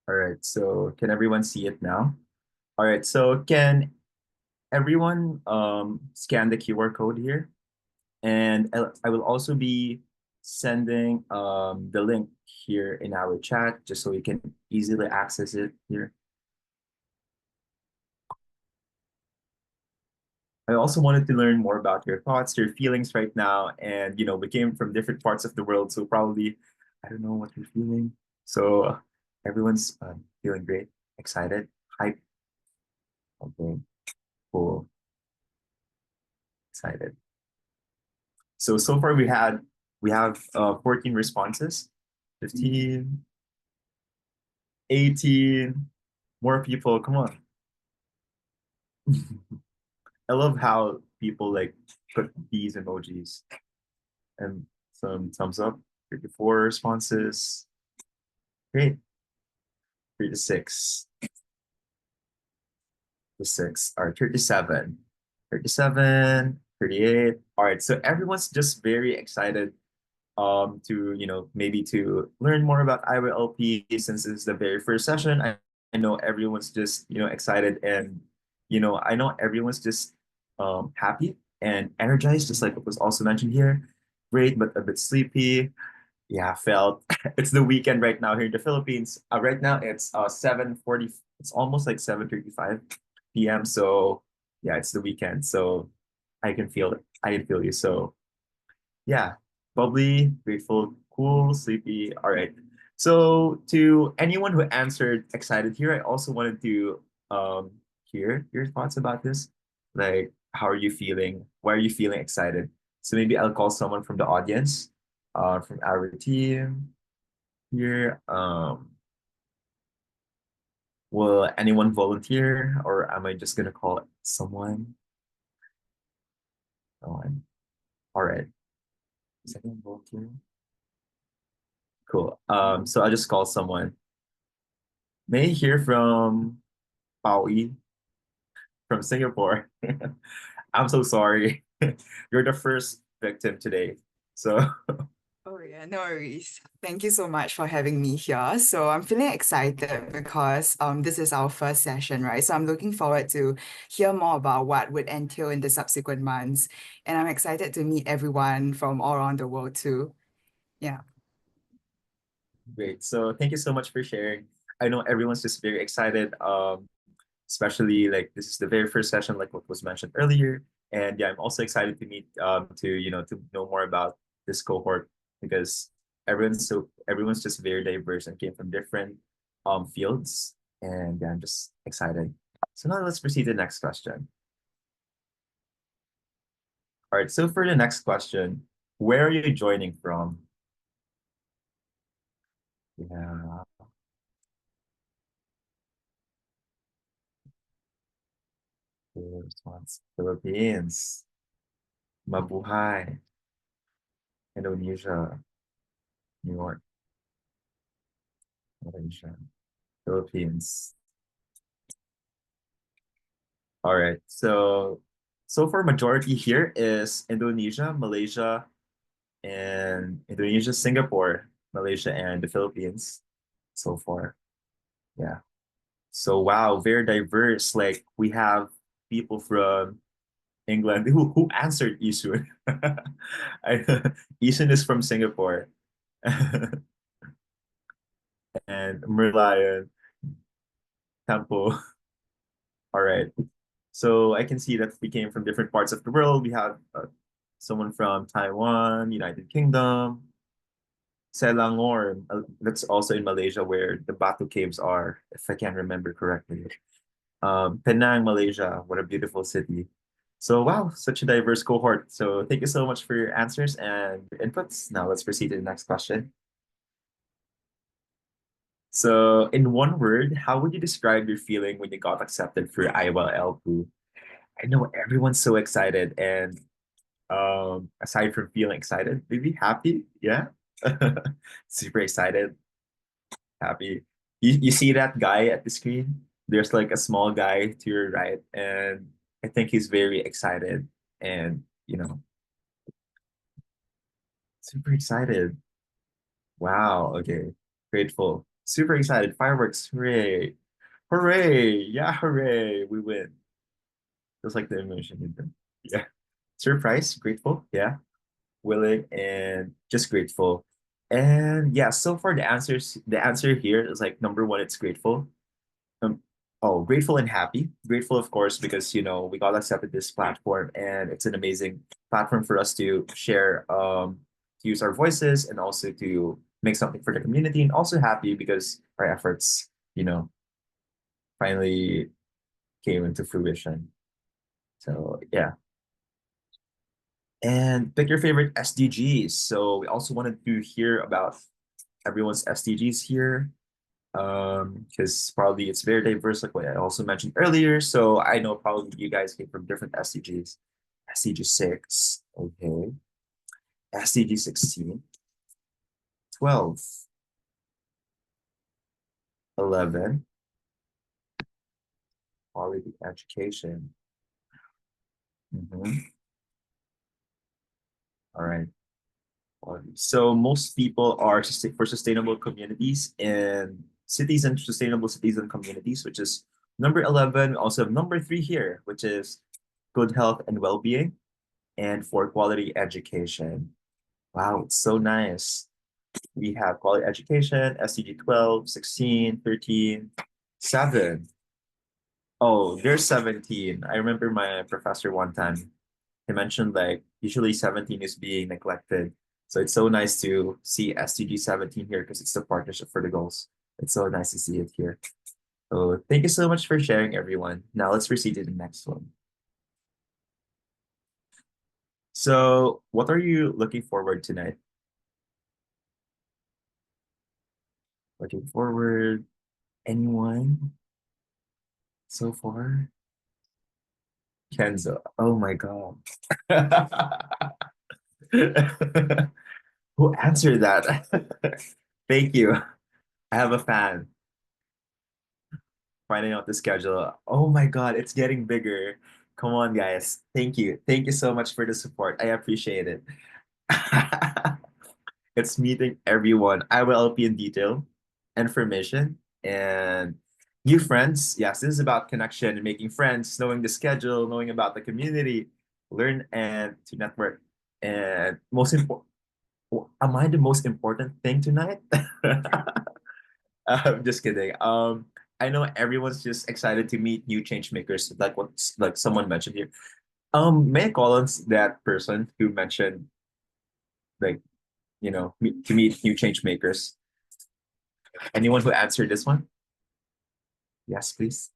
All right, so can everyone see it now? All right, so can everyone scan the QR code here? And I will also be sending the link here in our chat just so you can easily access it here. I also wanted to learn more about your thoughts, your feelings right now, and we came from different parts of the world, so probably I don't know what you're feeling. So everyone's feeling great, excited, hyped. Okay, cool, excited. So far we have 14 responses, 15, 18, more people. Come on. I love how people like put these emojis and some thumbs up. 34 responses. Great. 36. The six are 37. 37, 38. All right. So everyone's just very excited to maybe to learn more about IYLP since it's the very first session. I know everyone's just excited, and I know everyone's just happy and energized, just like what was also mentioned here. Great, but a bit sleepy. Yeah, felt it's the weekend right now here in the Philippines. Right now it's 7:40. It's almost like 7:35 p.m. So yeah, it's the weekend. So I can feel it. I can feel you. So yeah, bubbly, grateful, cool, sleepy. All right. So to anyone who answered excited here, I also wanted to hear your thoughts about this. Like, how are you feeling? Why are you feeling excited? So maybe I'll call someone from the audience, from our team here. Will anyone volunteer, or am I just gonna call someone? No one. All right. Is anyone volunteering? Cool. So I'll just call someone. May I hear from Paui from Singapore? I'm so sorry. You're the first victim today. So Oh yeah, no worries. Thank you so much for having me here. So I'm feeling excited because this is our first session, right? So I'm looking forward to hear more about what would entail in the subsequent months. And I'm excited to meet everyone from all around the world too. Yeah. great. So thank you so much for sharing. I know everyone's just very excited. Especially like this is the very first session, like what was mentioned earlier. And yeah, I'm also excited to meet to know more about this cohort because everyone's just very diverse and came from different fields. And yeah, I'm just excited. So now let's proceed to the next question. All right, so for the next question, where are you joining from? Yeah, good response. Philippines, Mabuhay, Indonesia, New York, Malaysia, Philippines. All right. So far majority here is Indonesia, Malaysia, and Indonesia, Singapore, Malaysia, and the Philippines so far. Yeah. So wow, very diverse. Like we have people from England who answered Isun. I, Isun is from Singapore. And Merlion, Temple. All right. So I can see that we came from different parts of the world. We have someone from Taiwan, United Kingdom, Selangor. That's also in Malaysia where the Batu Caves are, if I can remember correctly. Penang, Malaysia. What a beautiful city. So wow, such a diverse cohort. So thank you so much for your answers and your inputs. Now let's proceed to the next question. So in one word, how would you describe your feeling when you got accepted for IYLP? I know everyone's so excited, and aside from feeling excited, maybe happy, yeah. Super excited, happy. You see that guy at the screen? There's like a small guy to your right, and I think he's very excited and super excited. Wow, okay. Grateful. Super excited. Fireworks. Hooray. Hooray. Yeah, hooray. We win. Just like the emotion in them. Yeah. Surprised, grateful. Yeah. Willing and just grateful. And yeah, so far the answer here is like number one, it's grateful. Um, oh, grateful and happy. Grateful, of course, because we got accepted this platform and it's an amazing platform for us to share, to use our voices and also to make something for the community. And also happy because our efforts, finally came into fruition. So yeah. And pick your favorite SDGs. So we also wanted to hear about everyone's SDGs here. Because probably it's very diverse, like what I also mentioned earlier. So I know probably you guys came from different SDGs. SDG 6, okay. SDG 16, 12, 11, quality education. Mhm. All right. So most people are for sustainable communities and cities and sustainable cities and communities, which is number 11. We also have number 3 here, which is good health and well-being and for quality education. Wow, it's so nice. We have quality education, SDG 12, 16, 13, 7. Oh, there's 17. I remember my professor one time, he mentioned like usually 17 is being neglected. So it's so nice to see SDG 17 here because it's the partnership for the goals. It's so nice to see it here. So thank you so much for sharing, everyone. Now let's proceed to the next one. So what are you looking forward tonight? Looking forward, anyone so far? Kenzo. Oh my God. Who answered that? Thank you. I have a fan. Finding out the schedule. Oh my God, it's getting bigger. Come on, guys. Thank you. Thank you so much for the support. I appreciate it. It's meeting everyone. I will help you in detail, information, and new friends. Yes, this is about connection and making friends, knowing the schedule, knowing about the community, learn and to network. And most important, am I the most important thing tonight? I'm just kidding. I know everyone's just excited to meet new change makers, like what like someone mentioned here. May I call on that person who mentioned like to meet new change makers? Anyone who answered this one? Yes, please.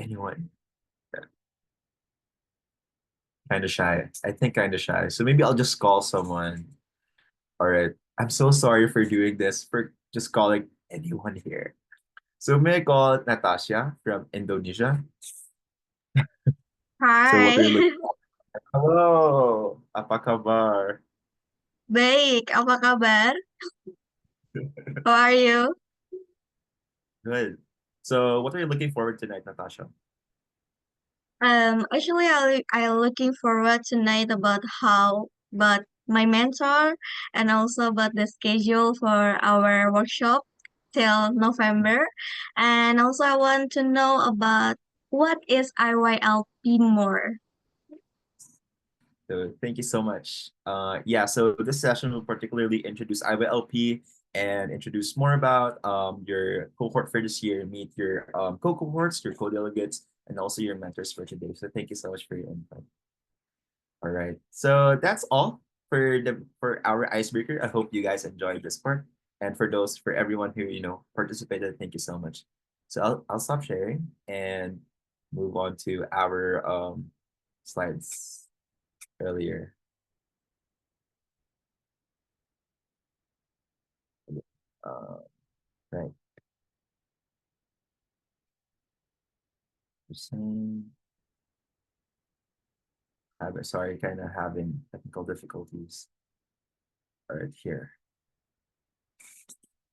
Anyone? Kind of shy. I think kind of shy. So maybe I'll just call someone. All right. I'm so sorry for doing this, for just calling anyone here. So may I call Natasha from Indonesia? So what Hai, are you looking for? Hello, apa kabar? baik. Apa kabar? How are you? Good. So what are you looking forward tonight, Natasha? Actually, I looking forward tonight about my mentor and also about the schedule for our workshop till November, and also I want to know about what is IYLP more. So thank you so much. Yeah, so this session will particularly introduce IYLP and introduce more about your cohort for this year, meet your co-cohorts, your co-delegates, and also your mentors for today. So thank you so much for your input. All right. So that's all for our icebreaker. I hope you guys enjoyed this part. And for everyone who, participated, thank you so much. So I'll stop sharing and move on to our slides earlier. Uh, right. Sorry, kind of having technical difficulties. All right, here.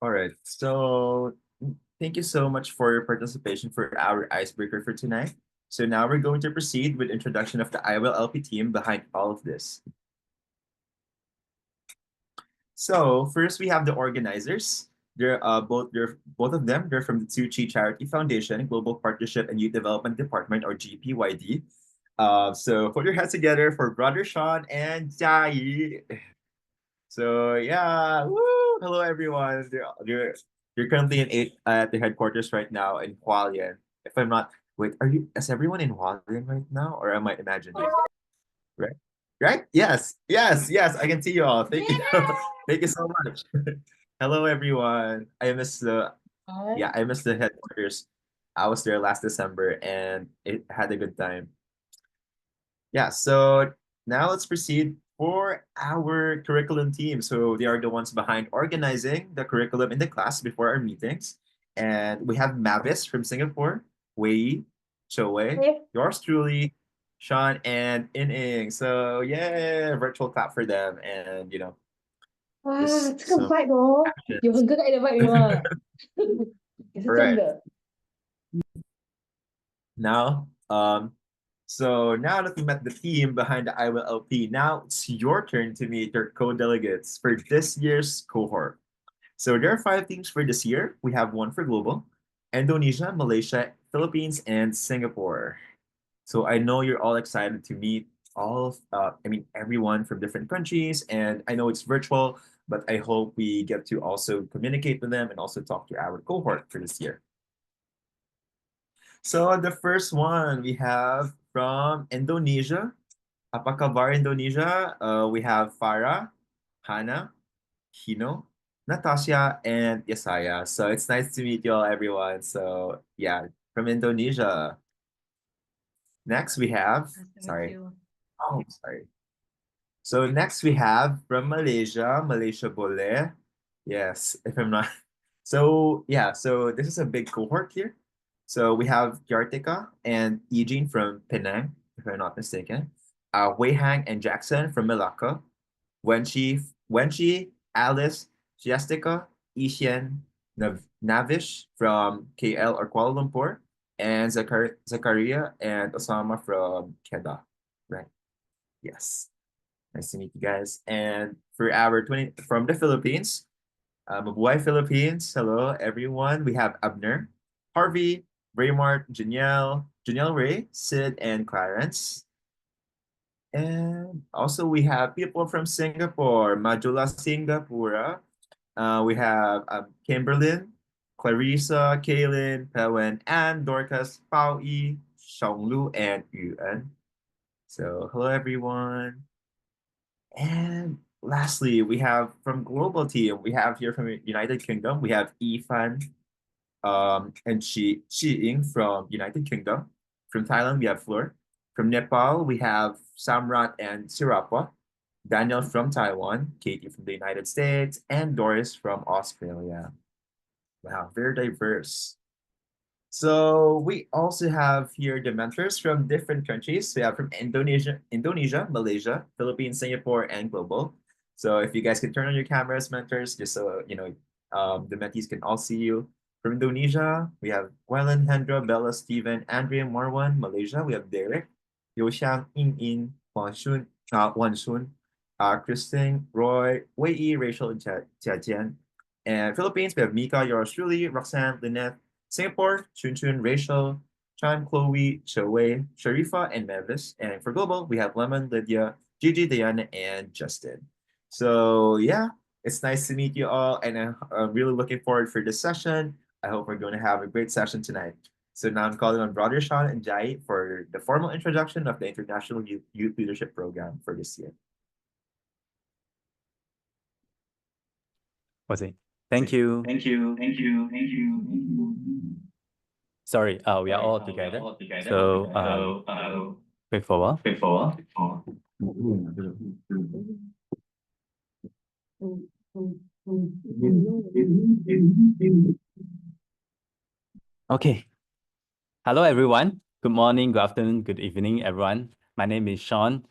All right. So thank you so much for your participation for our icebreaker for tonight. So now we're going to proceed with introduction of the IWLP team behind all of this. So first we have the organizers. They're both of them. They're from the Tsuchi Charity Foundation, Global Partnership and Youth Development Department, or GPYD. So put your heads together for Brother Sean and Jai. So yeah, woo! Hello everyone. You're currently at the headquarters right now in Hualien. If I'm not, wait, is everyone in Hualien right now, or am I imagining? Right? Right? Yes, yes, yes. I can see you all. Thank you. Thank you so much. Hello everyone. I missed the headquarters. I was there last December and it had a good time. Yeah, so now let's proceed for our curriculum team. So they are the ones behind organizing the curriculum in the class before our meetings. And we have Mavis from Singapore, Wei, Choe, yours truly, Sean, and Ining. So yeah, virtual clap for them. And 哇， just 这个 some vibe 哦， 有 actions. 很可爱的 vibe 有吗？也是真 Right. 的。 Now, so now that we met the team behind the IYLP, now it's your turn to meet your co-delegates for this year's cohort. So there are 5 teams for this year. We have one for global: Indonesia, Malaysia, Philippines, and Singapore. So I know you're all excited to meet everyone from different countries, and I know it's virtual, but I hope we get to also communicate with them and also talk to our cohort for this year. So the first one we have from Indonesia. Apa kabar Indonesia? We have Farah, Hannah, Hino, Natasha, and Yesaya. So it's nice to meet you all, everyone. So yeah, from Indonesia. Next we have, sorry. Oh, sorry. So next we have from Malaysia, Malaysia Boleh. Yes, if I'm not. So yeah, so this is a big cohort here. So we have Yartika and Eugene from Penang, if I'm not mistaken. Wei Hang and Jackson from Malacca. Wenchi, Alice, Jessica, Ishian, Navish from KL or Kuala Lumpur, and Zakaria and Osama from Kedah. Right. Yes. Nice to meet you guys. And for our 20 from the Philippines, Mabuhay Philippines. Hello, everyone. We have Abner, Harvey, Raymart, Janelle Ray, Sid, and Clarence. And also we have people from Singapore, Majula Singapura. We have Kimberlyn, Clarissa, Kaylin, Pewen, and Dorcas, Pao Yi, Xionglu, and Yuan. So hello, everyone. And lastly, we have from global team, we have here from United Kingdom, we have Ifan and Shi Ying from United Kingdom. From Thailand, we have Fleur. From Nepal, we have Samrat and Sirapa. Daniel from Taiwan, Katie from the United States, and Doris from Australia. Wow, very diverse. So we also have here the mentors from different countries. We have from Indonesia, Malaysia, Philippines, Singapore, and global. So if you guys can turn on your cameras, mentors, just so the mentees can all see you. From Indonesia, we have Gwelen, Hendra, Bella, Steven, Andrea, Marwan. Malaysia, we have Derek, Yoshang, In, Wan Shun, Christine, Roy, Wei, Rachel, and Jia. And Philippines, we have Mika, yours truly, Roxanne, Lynette. Singapore, Chun, Rachel, Chan, Chloe, Choe, Sharifa, and Mavis. And for global, we have Lemon, Lydia, Gigi, Diana, and Justin. So yeah, it's nice to meet you all, and I'm really looking forward for this session. I hope we're going to have a great session tonight. So now I'm calling on Brother Sean and Jai for the formal introduction of the International Youth Leadership Program for this year. Was it? Thank you. Sorry, we are all together. So, wait for a while. Okay. Hello, everyone. Good morning, good afternoon, good evening, everyone. My name is Sean.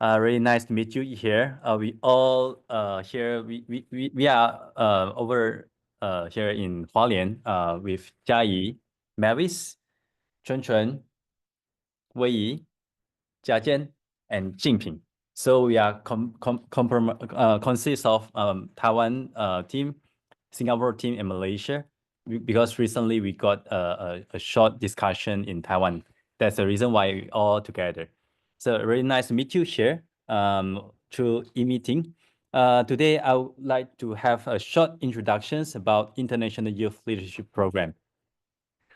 Really nice to meet you here. We all here. We are over here in Hualien with Jiayi, Mavis, Chun, Wei Yi, Jiajian, and Jingping. So we are consist of Taiwan team, Singapore team, and Malaysia. Because recently we got a short discussion in Taiwan. That's the reason why we all together. So really nice to meet you here through e-meeting. Today I would like to have a short introductions about International Youth Leadership Program.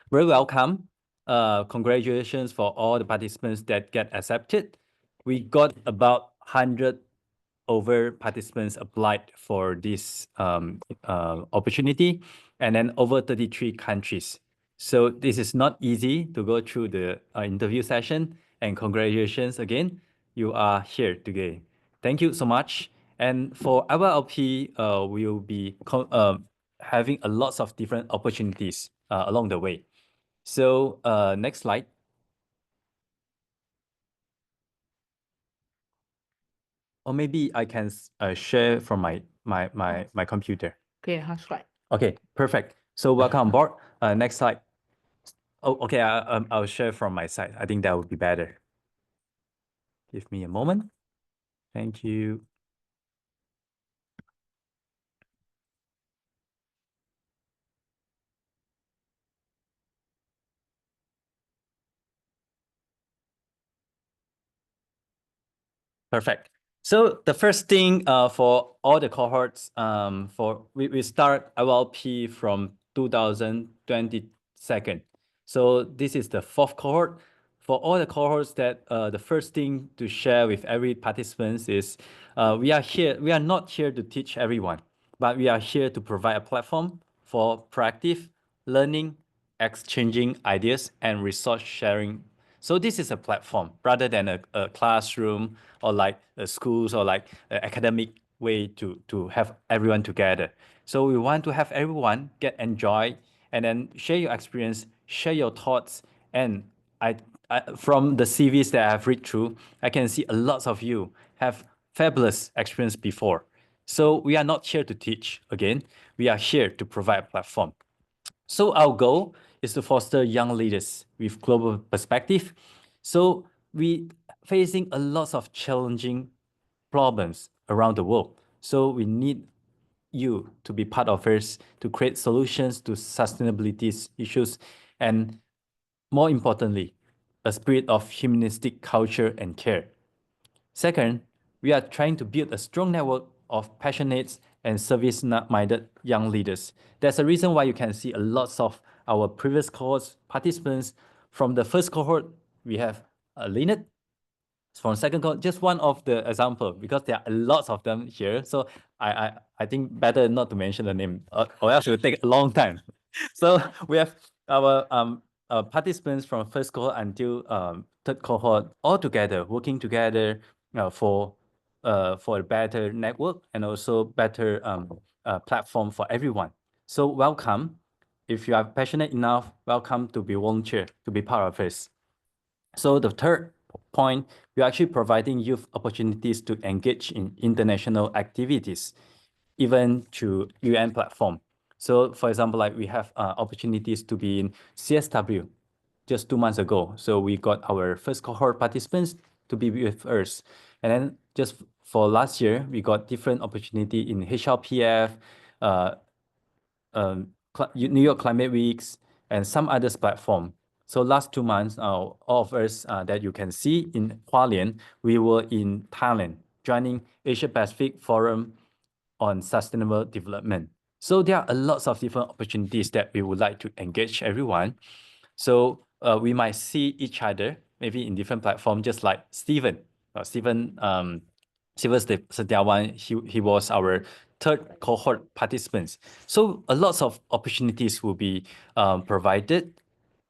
Very welcome. Congratulations for all the participants that get accepted. We got about 100 over participants applied for this opportunity, and then over 33 countries. So this is not easy to go through the interview session, and congratulations again. You are here today. Thank you so much. And for IYLP, we'll be having a lots of different opportunities along the way. So next slide. Or maybe I can share from my computer. Okay, that's right. Okay, perfect. So welcome on board. Next slide. Oh, okay. I'll share from my side. I think that would be better. Give me a moment. Thank you. Perfect. So the first thing for all the cohorts, we start IYLP from 2022. So this is the fourth cohort. For all the cohorts, that the first thing to share with every participant is we are not here to teach everyone, but we are here to provide a platform for proactive learning, exchanging ideas, and resource sharing. So this is a platform rather than a classroom or like schools or like academic way to have everyone together. So we want to have everyone get enjoy and then share your experience, share your thoughts. And I from the CVs that I've read through, I can see a lot of you have fabulous experience before. So we are not here to teach again. We are here to provide a platform. So our goal is to foster young leaders with global perspective. So we facing a lot of challenging problems around the world. So we need you to be part of us to create solutions to sustainability issues, and more importantly, a spirit of humanistic culture and care. Second, we are trying to build a strong network of passionate and service-minded young leaders. That's the reason why you can see a lot of our previous cohorts participants. From the first cohort, we have Lynette. From second cohort, just one of the example, because there are lots of them here. So I think better not to mention the name, or else it will take a long time. So we have our participants from first cohort until third cohort all together, working together for a better network and also better platform for everyone. So welcome. If you are passionate enough, welcome to be volunteer, to be part of this. So the third point, we're actually providing youth opportunities to engage in international activities, even through UN platform. So for example, like we have opportunities to be in CSW just 2 months ago. So we got our first cohort participants to be with us. And then just for last year, we got different opportunity in HLPF, New York Climate Weeks, and some others platform. So last 2 months, all of us that you can see in Hualien, we were in Thailand, joining Asia Pacific Forum on Sustainable Development. So there are a lots of different opportunities that we would like to engage everyone. So we might see each other maybe in different platforms, just like Stephen. Stephen Setiawan, he was our third cohort participants. So a lots of opportunities will be provided.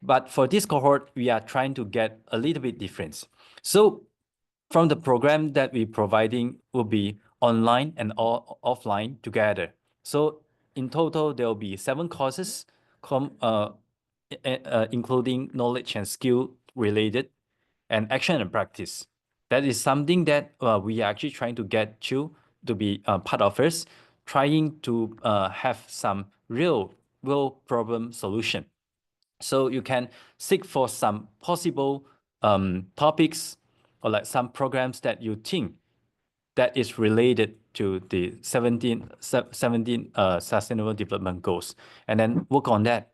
But for this cohort, we are trying to get a little bit different. So from the program that we're providing will be online and offline together. So in total, there will be 7 courses, including knowledge and skill related and action and practice. That is something that we are actually trying to get you to be part of us, trying to have some real problem solution. So you can seek for some possible topics or like some programs that you think that is related to the 17 Sustainable Development Goals, and then work on that.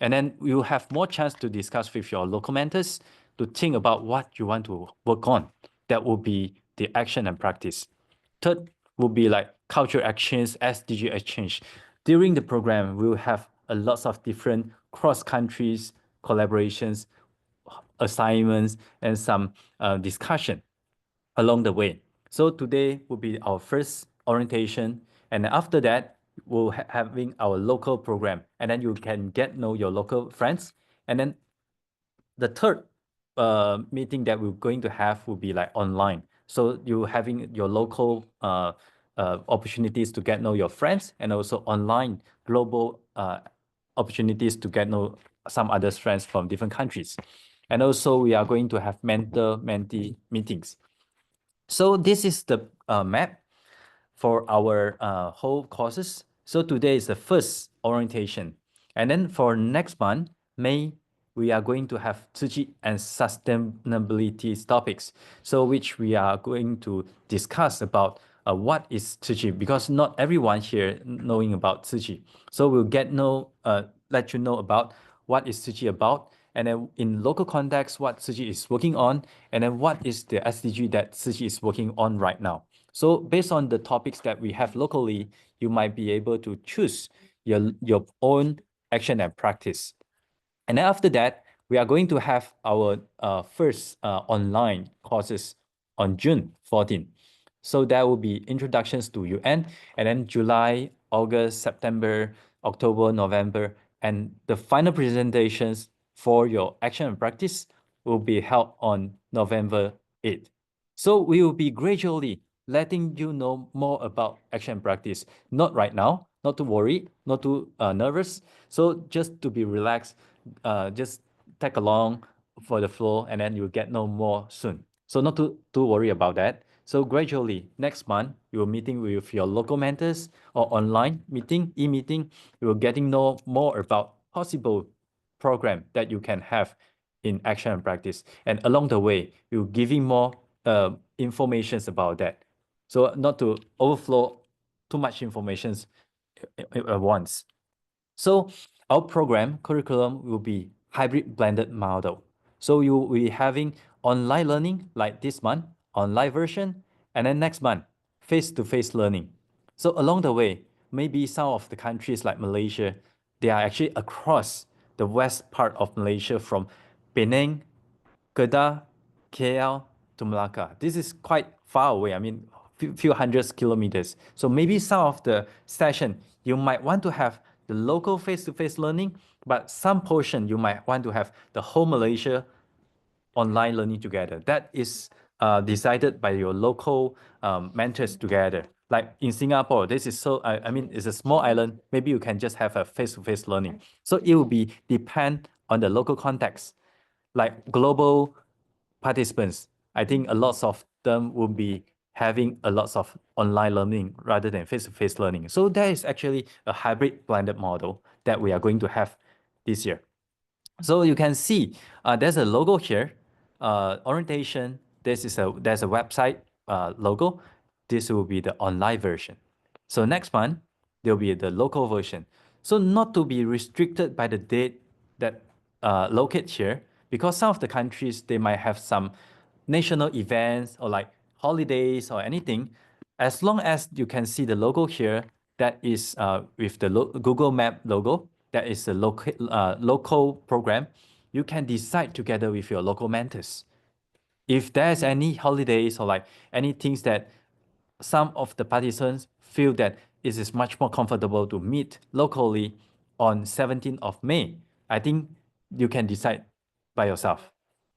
And then you have more chance to discuss with your local mentors to think about what you want to work on. That will be the action and practice. Third will be like cultural exchange, SDG exchange. During the program, we will have a lots of different cross countries collaborations, assignments, and some discussion along the way. So today will be our first orientation, and after that, we'll having our local program, and then you can get know your local friends, and then the third meeting that we're going to have will be like online. So you having your local opportunities to get know your friends, and also online global opportunities to get know some other friends from different countries. And also we are going to have mentor-mentee meetings. So this is the map for our whole courses. So today is the first orientation. And then for next month, May, we are going to have Tsuji and sustainability topics. So which we are going to discuss about what is Tsuji, because not everyone here knowing about Tsuji. So we'll let you know about what is Tsuji about, and then in local context, what Tsuji is working on, and then what is the SDG that Tsuji is working on right now. So based on the topics that we have locally, you might be able to choose your own action and practice. And then after that, we are going to have our first online courses on June 14. So that will be introductions to UN, and then July, August, September, October, November, and the final presentations for your action and practice will be held on November 8th. So we will be gradually letting you know more about action and practice. Not right now, not to worry, not too nervous. So just to be relaxed, just tag along for the flow, and then you'll get know more soon. So not to worry about that. So gradually, next month, you will meeting with your local mentors or online meeting, e-meeting, you will getting know more about possible program that you can have in action and practice. And along the way, we'll giving more informations about that. So not to overflow too much information at once. So our program curriculum will be hybrid blended model. So you will be having online learning like this month, online version, and then next month, face-to-face learning. So along the way, maybe some of the countries like Malaysia, they are actually across the west part of Malaysia from Penang, Kedah, KL to Malacca. This is quite far away. I mean, few hundreds kilometers. So maybe some of the session you might want to have the local face-to-face learning, but some portion you might want to have the whole Malaysia online learning together. That is decided by your local mentors together. Like in Singapore, this is so, I mean, it's a small island. Maybe you can just have a face-to-face learning. So it will be depend on the local context. Like global participants, I think a lot of them will be having a lot of online learning rather than face-to-face learning. So there is actually a hybrid blended model that we are going to have this year. So you can see there's a logo here, orientation. There's a website logo. This will be the online version. So next month, there'll be the local version. So not to be restricted by the date that locate here, because some of the countries, they might have some national events or like holidays or anything. As long as you can see the logo here, that is with the Google Map logo, that is a local program, you can decide together with your local mentors. If there's any holidays or like any things that some of the participants feel that it is much more comfortable to meet locally on 17th of May, I think you can decide by yourself.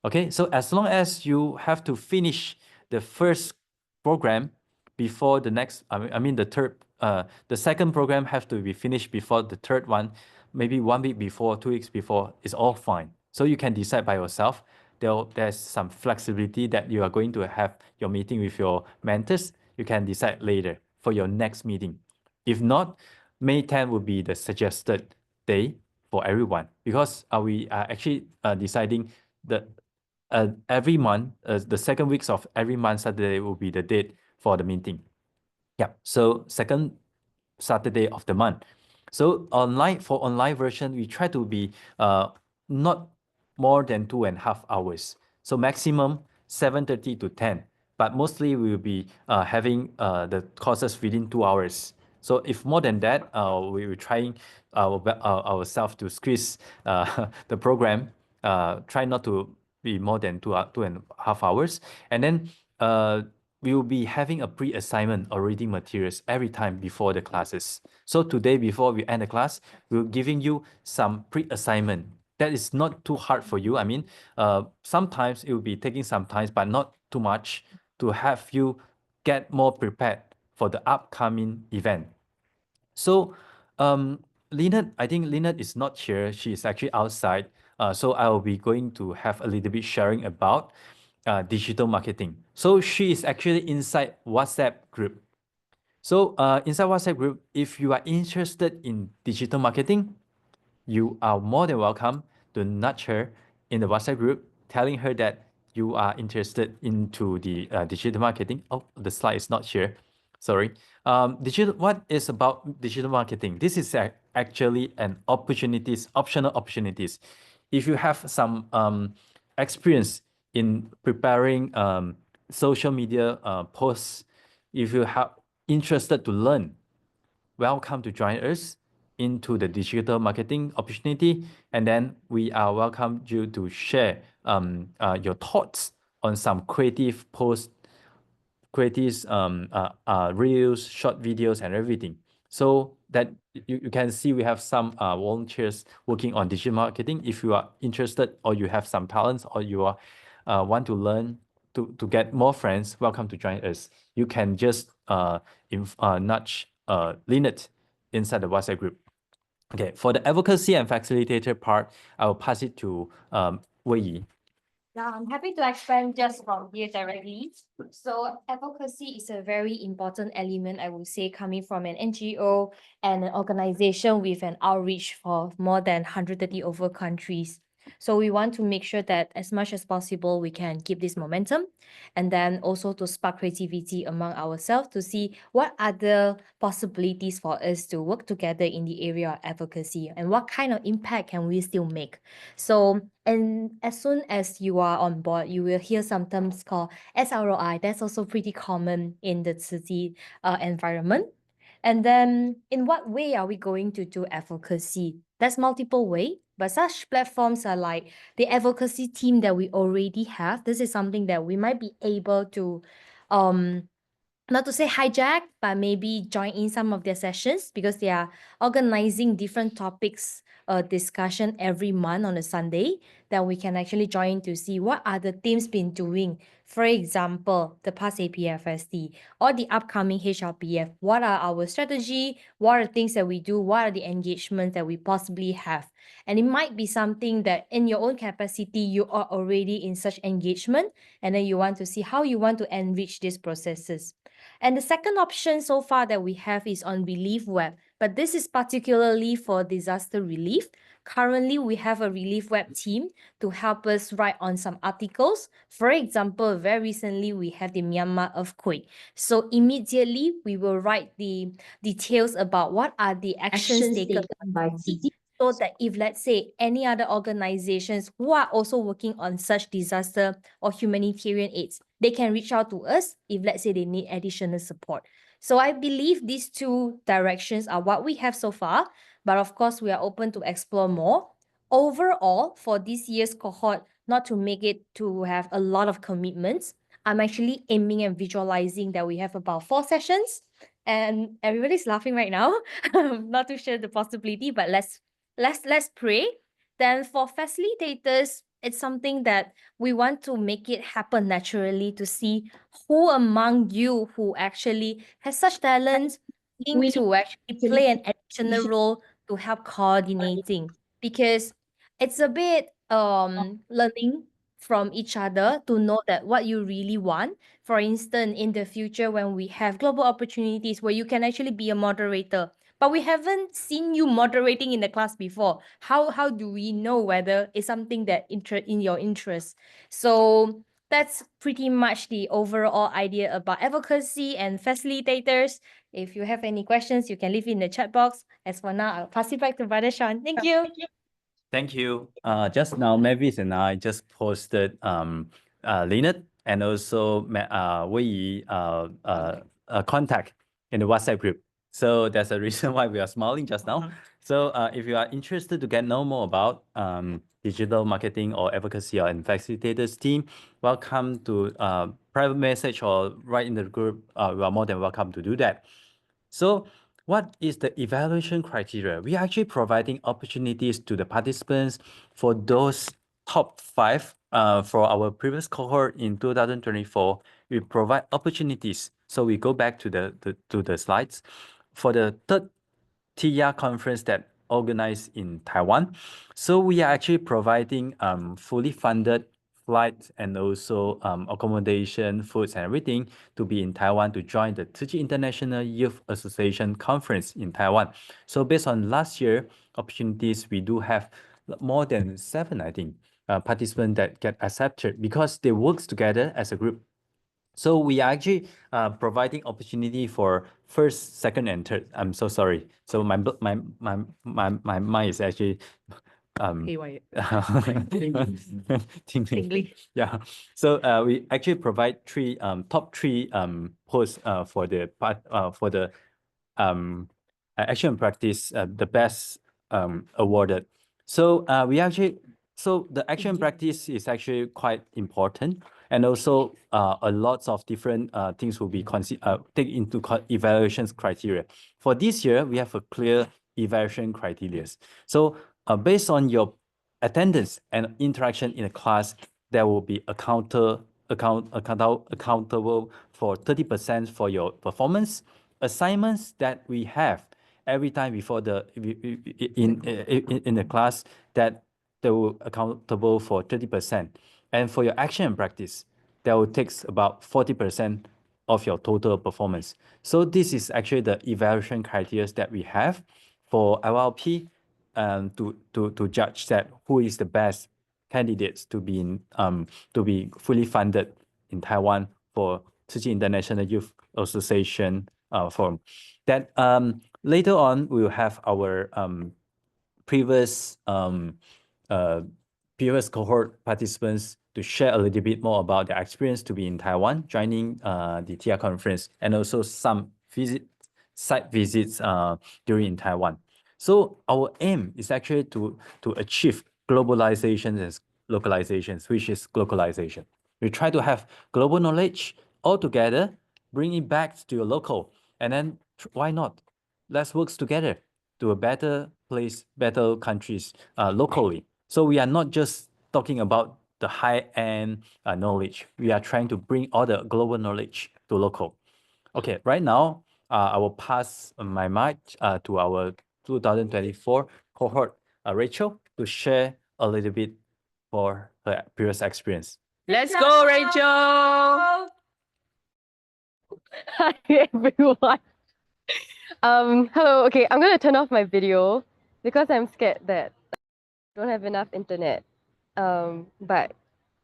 Okay, so as long as you have to finish the first program before the next, the second program have to be finished before the third one, maybe 1 week before, 2 weeks before, it's all fine. So you can decide by yourself. There's some flexibility that you are going to have your meeting with your mentors. You can decide later for your next meeting. If not, May 10 will be the suggested day for everyone, because we are actually deciding that every month, the second weeks of every month Saturday will be the date for the meeting. Yeah, so second Saturday of the month. So online version, we try to be not more than 2.5 hours. So maximum 7:30 to 10. But mostly we will be having the courses within 2 hours. So if more than that, we will trying ourselves to squeeze the program. Try not to be more than 2.5 hours. And then we will be having a pre-assignment or reading materials every time before the classes. So today, before we end the class, we're giving you some pre-assignment. That is not too hard for you. I mean, sometimes it will be taking some time, but not too much to have you get more prepared for the upcoming event. So, Lynette, I think Lynette is not here. She is actually outside. So I will be going to have a little bit sharing about digital marketing. So she is actually inside WhatsApp group. So inside WhatsApp group, if you are interested in digital marketing, you are more than welcome to nudge her in the WhatsApp group, telling her that you are interested into the digital marketing. Oh, the slide is not here. Sorry. What is about digital marketing? This is actually an optional opportunities. If you have some experience in preparing social media posts, if you have interested to learn, welcome to join us into the digital marketing opportunity. And then we are welcome you to share your thoughts on some creative posts, creative reels, short videos, and everything. So that you can see we have some volunteers working on digital marketing. If you are interested or you have some talents or you are want to learn to get more friends, welcome to join us. You can just nudge Lynette inside the WhatsApp group. Okay, for the advocacy and facilitator part, I will pass it to Wei Yi. Yeah, I'm happy to expand just from here directly. So advocacy is a very important element, I would say, coming from an NGO and an organization with an outreach for more than 130 over countries. So we want to make sure that as much as possible, we can keep this momentum, and then also to spark creativity among ourselves to see what other possibilities for us to work together in the area of advocacy and what kind of impact can we still make. So, and as soon as you are on board, you will hear some terms called SROI. That's also pretty common in the city environment. And then in what way are we going to do advocacy? There's multiple way, but such platforms are like the advocacy team that we already have. This is something that we might be able to not to say hijack, but maybe join in some of their sessions because they are organizing different topics discussion every month on a Sunday. Then we can actually join to see what are the teams been doing. For example, the past APFSD or the upcoming HLPF. What are our strategy? What are the things that we do? What are the engagements that we possibly have? And it might be something that in your own capacity, you are already in such engagement, and then you want to see how you want to enrich these processes. And the second option so far that we have is on Relief Web, but this is particularly for disaster relief. Currently, we have a Relief Web team to help us write on some articles. For example, very recently, we have the Myanmar earthquake. So immediately, we will write the details about what are the actions taken by city, so that if, let's say, any other organizations who are also working on such disaster or humanitarian aids, they can reach out to us if, let's say, they need additional support. So I believe these two directions are what we have so far, but of course, we are open to explore more. Overall, for this year's cohort, not to make it to have a lot of commitments, I'm actually aiming and visualizing that we have about 4 sessions, and everybody's laughing right now. Not to share the possibility, but let's pray. Then for facilitators, it's something that we want to make it happen naturally to see who among you who actually has such talents to actually play an additional role to help coordinating, because it's a bit learning from each other to know that what you really want. For instance, in the future when we have global opportunities where you can actually be a moderator, but we haven't seen you moderating in the class before. How do we know whether it's something that in your interest? So that's pretty much the overall idea about advocacy and facilitators. If you have any questions, you can leave it in the chat box. As for now, I'll pass it back to Brother Sean. Thank you. Thank you. Just now, Mavis and I just posted Leonard and also Wei contact in the WhatsApp group. So that's the reason why we are smiling just now. So if you are interested to get know more about digital marketing or advocacy or facilitators team, welcome to private message or write in the group. You are more than welcome to do that. So what is the evaluation criteria? We are actually providing opportunities to the participants for those top 5 for our previous cohort in 2024. We provide opportunities. So we go back to the slides for the third TIA conference that organized in Taiwan. So we are actually providing fully funded flights and also accommodation, foods and everything to be in Taiwan to join the Tzu Chi International Youth Association Conference in Taiwan. So based on last year opportunities, we do have more than 7, I think, participants that get accepted because they work together as a group. So we are actually providing opportunity for first, second, and third. I'm so sorry. So my mind is actually Haywire. tingling. Yeah. So we actually provide top 3 posts for the action practice, the best awarded. So the action practice is actually quite important, and also a lots of different things will be take into evaluations criteria. For this year, we have a clear evaluation criteria. So based on your attendance and interaction in a class, there will be accountable for 30% for your performance. Assignments that we have every time before in the class, that they will accountable for 30%. And for your action and practice, that will takes about 40% of your total performance. So this is actually the evaluation criteria that we have for IYLP to judge that who is the best candidates to be fully funded in Taiwan for Tzu Chi International Youth Association forum. That later on we will have our previous cohort participants to share a little bit more about their experience to be in Taiwan, joining the TIA conference, and also some site visits during in Taiwan. So our aim is actually to achieve globalization and localizations, which is globalization. We try to have global knowledge all together, bring it back to your local, and then why not? Let's work together to a better place, better countries locally. So we are not just talking about the high-end knowledge. We are trying to bring all the global knowledge to local. Okay, right now, I will pass my mic to our 2024 cohort, Rachel, to share a little bit for her previous experience. Let's go, Rachel! Hi, everyone. Hello. Okay, I'm gonna turn off my video because I'm scared that I don't have enough internet. But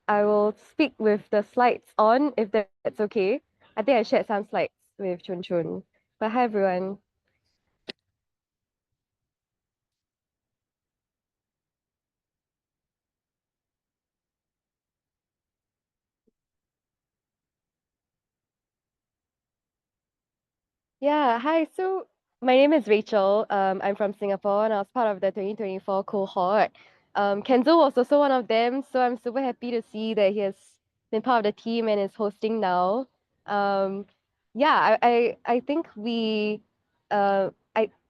I will speak with the slides on if that's okay. I think I shared some slides with Chun Chun. But hi, everyone. Yeah, hi. So my name is Rachel. I'm from Singapore and I was part of the 2024 cohort. Kenzo was also one of them, so I'm super happy to see that he has been part of the team and is hosting now. Yeah, I think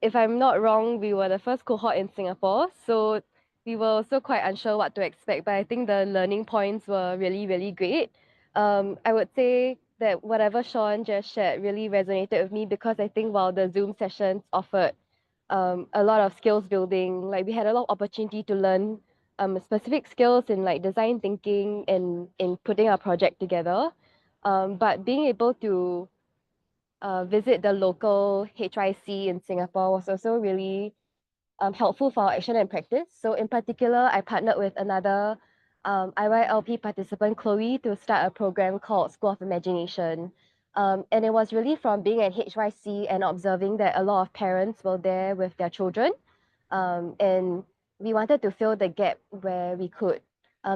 if I'm not wrong, we were the first cohort in Singapore, so we were also quite unsure what to expect, but I think the learning points were really, really great. I would say that whatever Sean just shared really resonated with me because I think while the Zoom sessions offered a lot of skills building, like we had a lot of opportunity to learn specific skills in like design thinking and in putting our project together. But being able to visit the local HYC in Singapore was also really helpful for our action and practice. So in particular, I partnered with another IYLP participant Chloe to start a program called School of Imagination. And it was really from being at HYC and observing that a lot of parents were there with their children. And we wanted to fill the gap where we could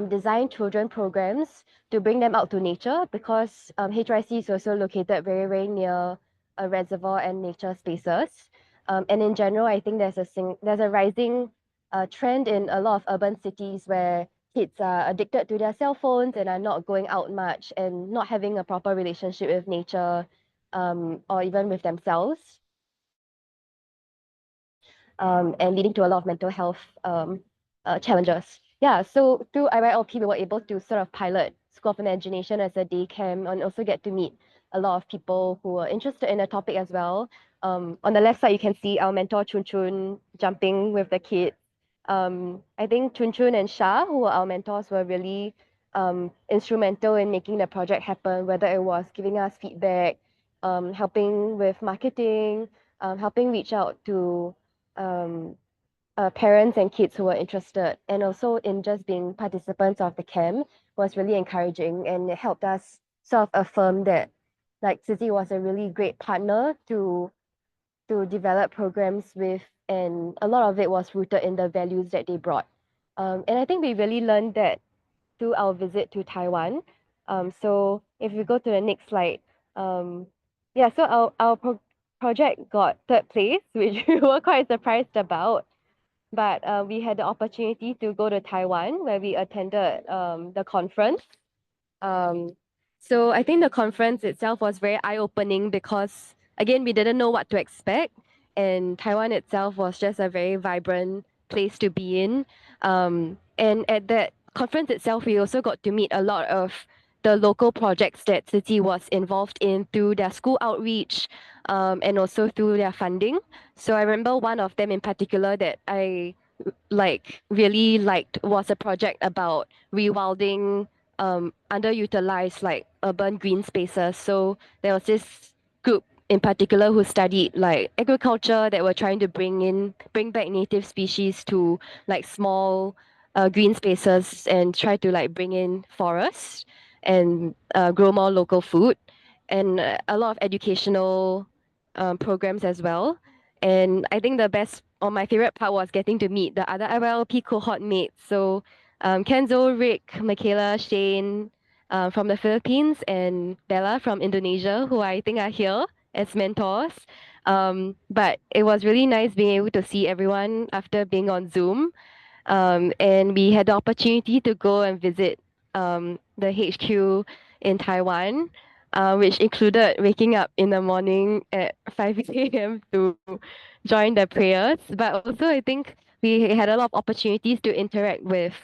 design children programs to bring them out to nature, because HYC is also located very, very near a reservoir and nature spaces. And in general, I think there's a rising trend in a lot of urban cities where kids are addicted to their cell phones and are not going out much and not having a proper relationship with nature, or even with themselves, and leading to a lot of mental health challenges. Yeah, so through IYLP, we were able to sort of pilot School of Imagination as a day camp and also get to meet a lot of people who are interested in the topic as well. On the left side, you can see our mentor Chun Chun jumping with the kids. I think Chun Chun and Shah, who were our mentors, were really instrumental in making the project happen, whether it was giving us feedback, helping with marketing, helping reach out to um, parents and kids who were interested, and also in just being participants of the camp was really encouraging, and it helped us sort of affirm that like Tzu was a really great partner to develop programs with, and a lot of it was rooted in the values that they brought. And I think we really learned that through our visit to Taiwan. So if we go to the next slide, yeah, so our project got third place, which we were quite surprised about. But we had the opportunity to go to Taiwan, where we attended the conference. So I think the conference itself was very eye-opening because, again, we didn't know what to expect. And Taiwan itself was just a very vibrant place to be in. And at that conference itself, we also got to meet a lot of the local projects that Tzu was involved in through their school outreach, and also through their funding. So I remember one of them in particular that I really liked was a project about rewilding underutilized like urban green spaces. So there was this group in particular who studied like agriculture that were trying to bring back native species to like small green spaces and try to like bring in forests and grow more local food, and a lot of educational programs as well. And I think the best or my favorite part was getting to meet the other IYLP cohort mates. So Kenzo, Rick, Michaela, Shane from the Philippines, and Bella from Indonesia, who I think are here as mentors. But it was really nice being able to see everyone after being on Zoom. And we had the opportunity to go and visit the HQ in Taiwan, which included waking up in the morning at 5 a.m. to join the prayers. But also, I think we had a lot of opportunities to interact with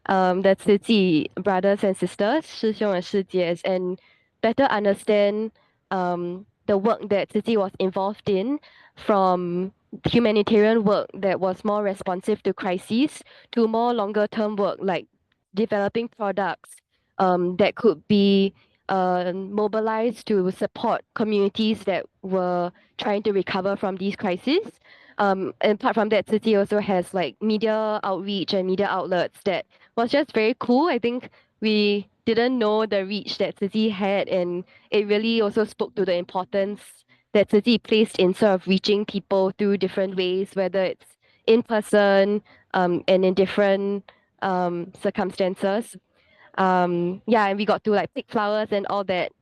the Tzu brothers and sisters, 师兄 and 师姐, and better understand the work that Tzu was involved in, from humanitarian work that was more responsive to crises to more longer term work like developing products that could be mobilized to support communities that were trying to recover from these crises. And apart from that, Tzu also has like media outreach and media outlets that was just very cool. I think we didn't know the reach that Tzu had, and it really also spoke to the importance that Tzu placed in sort of reaching people through different ways, whether it's in person and in different circumstances. Yeah, and we got to like pick flowers and all that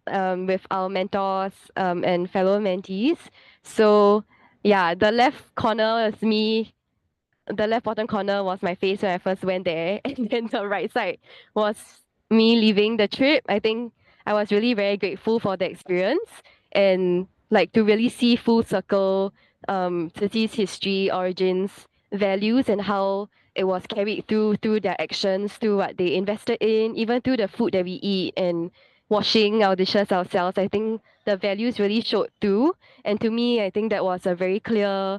with our mentors and fellow mentees. So yeah, the left corner is me. The left bottom corner was my face when I first went there, and then the right side was me leaving the trip. I think I was really very grateful for the experience, and like to really see full circle Tzu's history, origins, values, and how it was carried through their actions, through what they invested in, even through the food that we eat and washing our dishes ourselves. I think the values really showed through, and to me, I think that was a very clear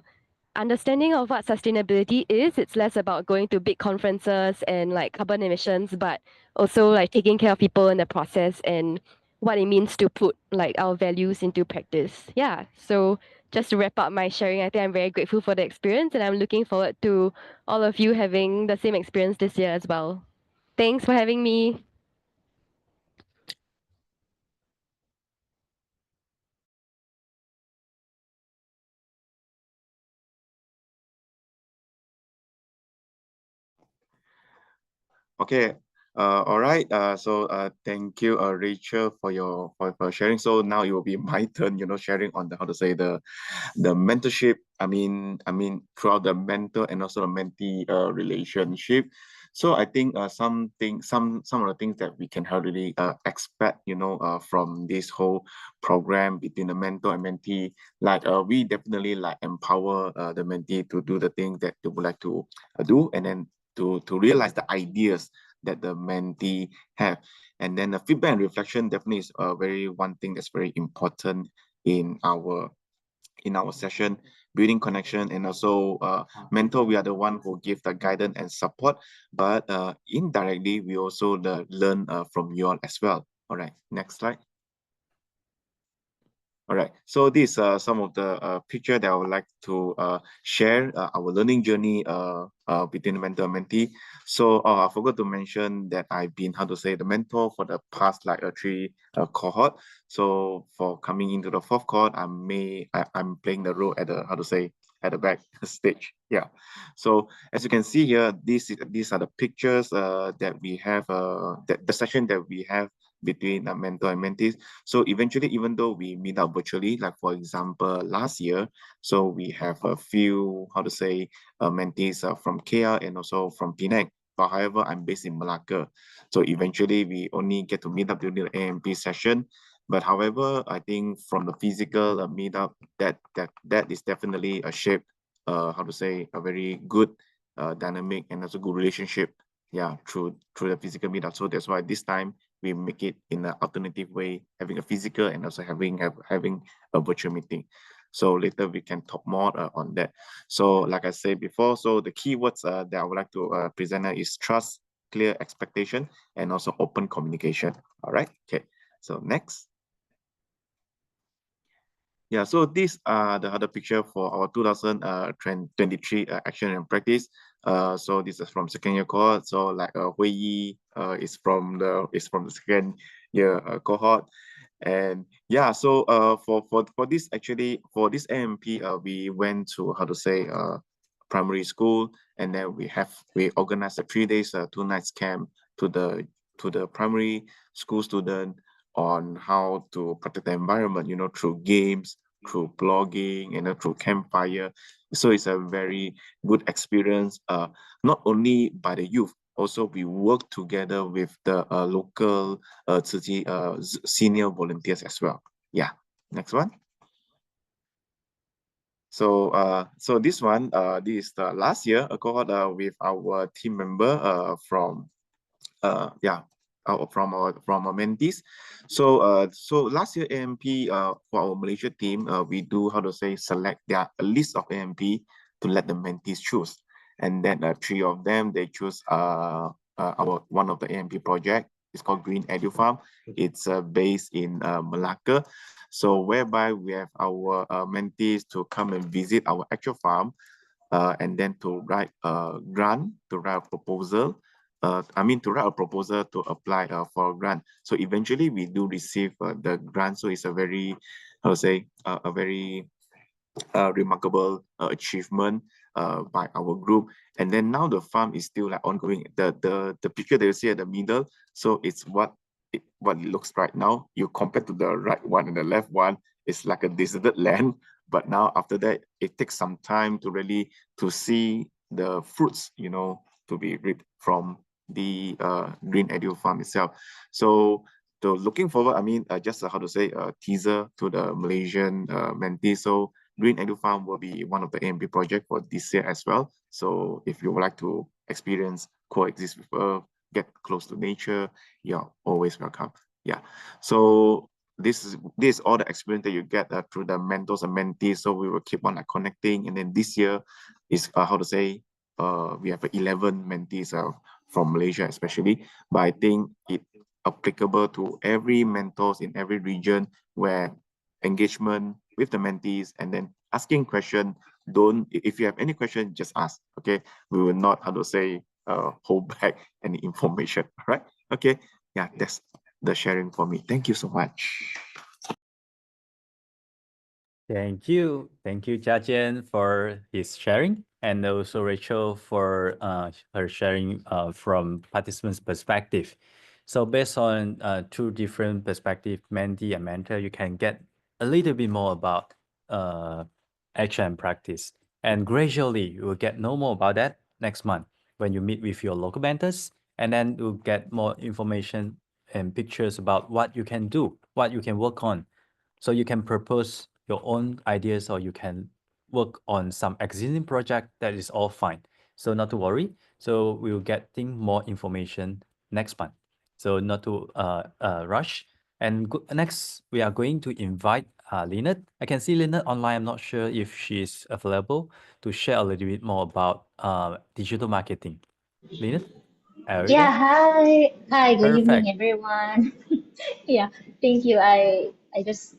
understanding of what sustainability is. It's less about going to big conferences and like carbon emissions, but also like taking care of people in the process and what it means to put like our values into practice. Yeah. So just to wrap up my sharing, I think I'm very grateful for the experience, and I'm looking forward to all of you having the same experience this year as well. Thanks for having me. Okay. All right. Thank you, Rachel, for for sharing. So now it will be my turn, sharing on the how to say the mentorship. Throughout the mentor and also the mentee relationship. So I think some of the things that we can really expect, from this whole program between the mentor and mentee, like we definitely like empower the mentee to do the things that they would like to do, and then to realize the ideas that the mentee have. And then the feedback and reflection definitely is very one thing that's very important in our session. Building connection, and also mentor, we are the one who give the guidance and support, but indirectly we also learn from you all as well. All right, next slide. All right, so these are some of the picture that I would like to share our learning journey between the mentor and mentee. So I forgot to mention that I've been, how to say, the mentor for the past like three cohort. So for coming into the fourth cohort, I'm playing the role at the, how to say, at the back stage. Yeah. So as you can see here, these are the pictures that we have, the session that we have between a mentor and mentees. So eventually, even though we meet up virtually, like for example, last year, so we have a few, how to say, mentees from KL and also from Penang. But however, I'm based in Malacca. So eventually we only get to meet up during the AMP session. But however, I think from the physical meetup, that is definitely a shape, how to say, a very good dynamic and also good relationship, yeah, through the physical meetup. So that's why this time we make it in an alternative way, having a physical and also having a virtual meeting. So later we can talk more on that. So like I said before, so the keywords that I would like to present is trust, clear expectation, and also open communication. All right. Okay. So next. Yeah, so these are the other picture for our 2023 action and practice. So this is from second year cohort. So like Hui Yi is from the second year cohort. And yeah, so for this, actually for this AMP, we went to, how to say, primary school, and then we organized a 3 days 2 nights camp to the primary school student on how to protect the environment, through games, through blogging, through campfire. So it's a very good experience, not only by the youth, also we work together with the local senior volunteers as well. Yeah, next one. So this one, this is the last year a cohort with our team member from from our mentees. So last year AMP, for our Malaysia team, we do, how to say, select a list of AMP to let the mentees choose, and then 3 of them, they choose our one of the AMP project. It's called Green Edu Farm. It's based in Malacca. So whereby we have our mentees to come and visit our actual farm, and then to write a grant, to write a proposal, to write a proposal to apply for a grant. So eventually we do receive the grant. So it's a very, how to say, a very remarkable achievement by our group. And then now the farm is still like ongoing. The picture that you see at the middle, so it's what it looks right now. You compare to the right one and the left one, it's like a deserted land. But now after that, it takes some time to really to see the fruits, to be reaped from the Green Edu Farm itself. So looking forward, just how to say, a teaser to the Malaysian mentees. So Green Edu Farm will be one of the AMP project for this year as well. So if you would like to experience, coexist with Earth, get close to nature, you're always welcome. Yeah. So this is all the experience that you get through the mentors and mentees. So we will keep on connecting. And then this year is, how to say, we have 11 mentees from Malaysia especially. But I think it applicable to every mentors in every region, where engagement with the mentees and then asking question. If you have any question, just ask. Okay, we will not, how to say, hold back any information. All right. Okay. Yeah, that's the sharing for me. Thank you so much. Thank you. Thank you, Jiajian, for his sharing, and also Rachel for her sharing from participants' perspective. So based on two different perspectives, mentee and mentor, you can get a little bit more about action and practice. And gradually, you will get know more about that next month when you meet with your local mentors, and then you'll get more information and pictures about what you can do, what you can work on. So you can propose your own ideas, or you can work on some existing project. That is all fine. So not to worry. So we will getting more information next month. So not to rush. And next, we are going to invite Lynette. I can see Lynette online. I'm not sure if she's available to share a little bit more about digital marketing. Lynette, are you Yeah, there? hi. Hi, good evening, Perfect. everyone. Yeah, thank you. I just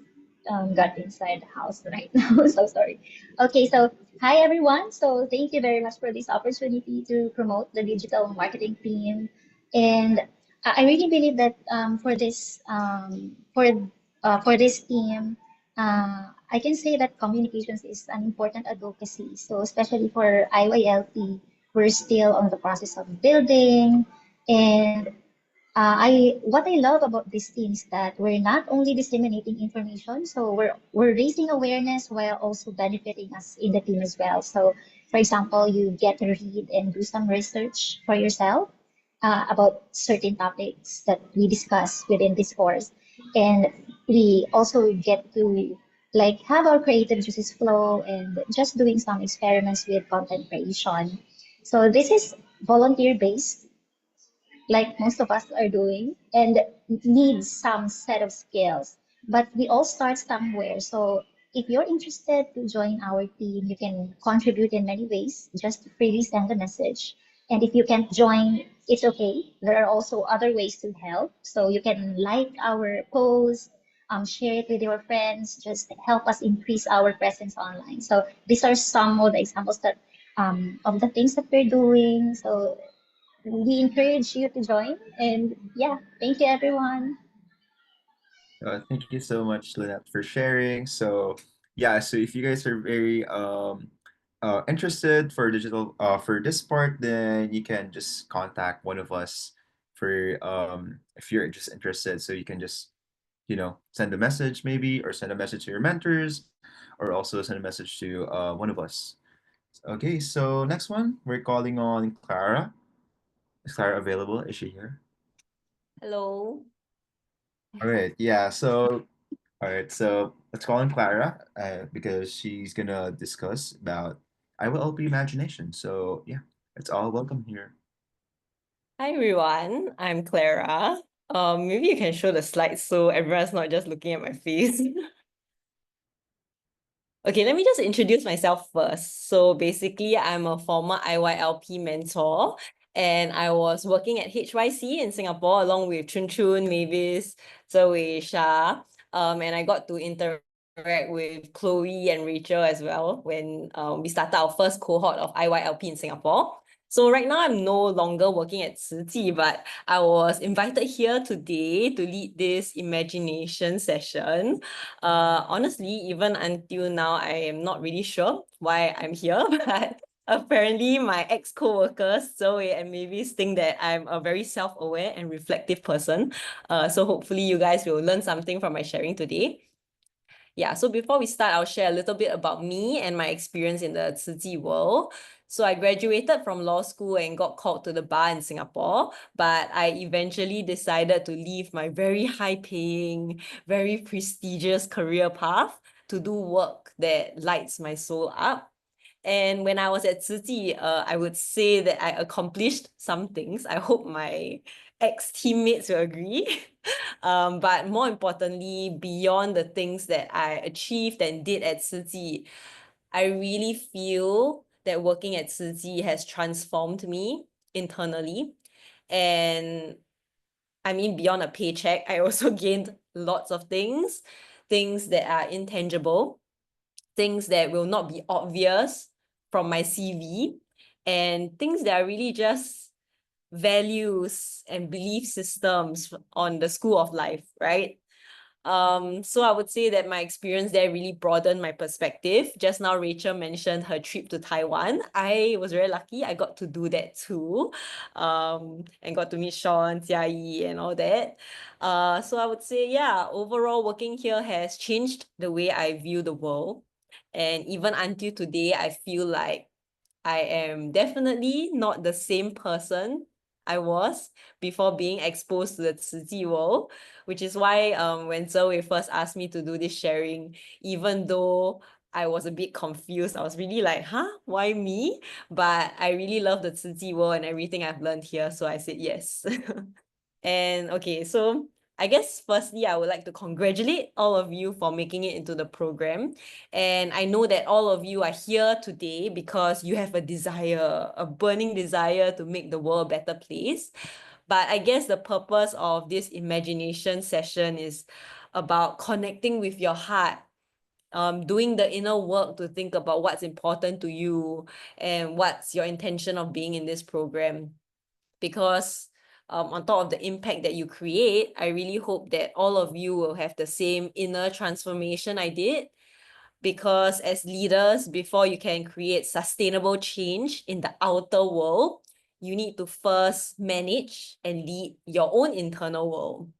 got inside the house right now, so sorry. Okay, so hi everyone. So thank you very much for this opportunity to promote the digital marketing theme. And I really believe that for this theme, I can say that communications is an important advocacy. So especially for IYLP, we're still on the process of building. And I what I love about this team is that we're not only disseminating information, so we're raising awareness while also benefiting us in the team as well. So, for example, you get to read and do some research for yourself about certain topics that we discuss within this course, and we also get to like have our creative juices flow and just doing some experiments with content creation. So this is volunteer based like most of us are doing and needs some set of skills. But we all start somewhere. So if you're interested to join our team, you can contribute in many ways. Just freely send a message. And if you can't join, it's okay. There are also other ways to help. So you can like our post, share it with your friends, just help us increase our presence online. So these are some of the examples that of the things that we're doing. So we encourage you to join. And yeah, thank you, everyone. Thank you so much, Lynette, for sharing. So yeah, so if you guys are very interested for digital for this part, then you can just contact one of us for if you're just interested. So you can just send a message maybe, or send a message to your mentors, or also send a message to one of us. Okay, so next one, we're calling on Clara. Is Clara available? Is she here? Hello. All right, yeah. So all right, so let's call in Clara because she's gonna discuss about IYLP imagination. So yeah, it's all welcome here. Hi everyone, I'm Clara. Maybe you can show the slides so everyone's not just looking at my face. Okay, let me just introduce myself first. So basically, I'm a former IYLP mentor, and I was working at HYC in Singapore along with Chun Chun, Mavis, Zoe, Shah. And I got to interact with Chloe and Rachel as well when we started our first cohort of IYLP in Singapore. So right now, I'm no longer working at Tzu Chi, but I was invited here today to lead this imagination session. Honestly, even until now, I am not really sure why I'm here, but apparently my ex-co-workers, Zoe and Mavis, think that I'm a very self-aware and reflective person. So hopefully you guys will learn something from my sharing today. Yeah, so before we start, I'll share a little bit about me and my experience in the Tzu Chi world. So I graduated from law school and got called to the bar in Singapore, but I eventually decided to leave my very high-paying, very prestigious career path to do work that lights my soul up. And when I was at Tzu Chi, I would say that I accomplished some things. I hope my ex-teammates will agree. But more importantly, beyond the things that I achieved and did at Tzu Chi, I really feel that working at Tzu Chi has transformed me internally. And I mean, beyond a paycheck, I also gained lots of things that are intangible, things that will not be obvious from my CV, and things that are really just values and belief systems on the school of life, right? So I would say that my experience there really broadened my perspective. Just now, Rachel mentioned her trip to Taiwan. I was very lucky. I got to do that too, and got to meet Sean, Jia Yi, and all that. So I would say, yeah, overall, working here has changed the way I view the world. And even until today, I feel like I am definitely not the same person I was before being exposed to the Tzu world, which is why when Zhe first asked me to do this sharing, even though I was a bit confused, I was really like, huh, why me? But I really love the Tzu world and everything I've learned here, so I said yes. And okay, so I guess firstly, I would like to congratulate all of you for making it into the program. And I know that all of you are here today because you have a desire, a burning desire to make the world a better place. But I guess the purpose of this imagination session is about connecting with your heart, doing the inner work to think about what's important to you and what's your intention of being in this program. Because on top of the impact that you create, I really hope that all of you will have the same inner transformation I did. Because as leaders, before you can create sustainable change in the outer world, you need to first manage and lead your own internal world.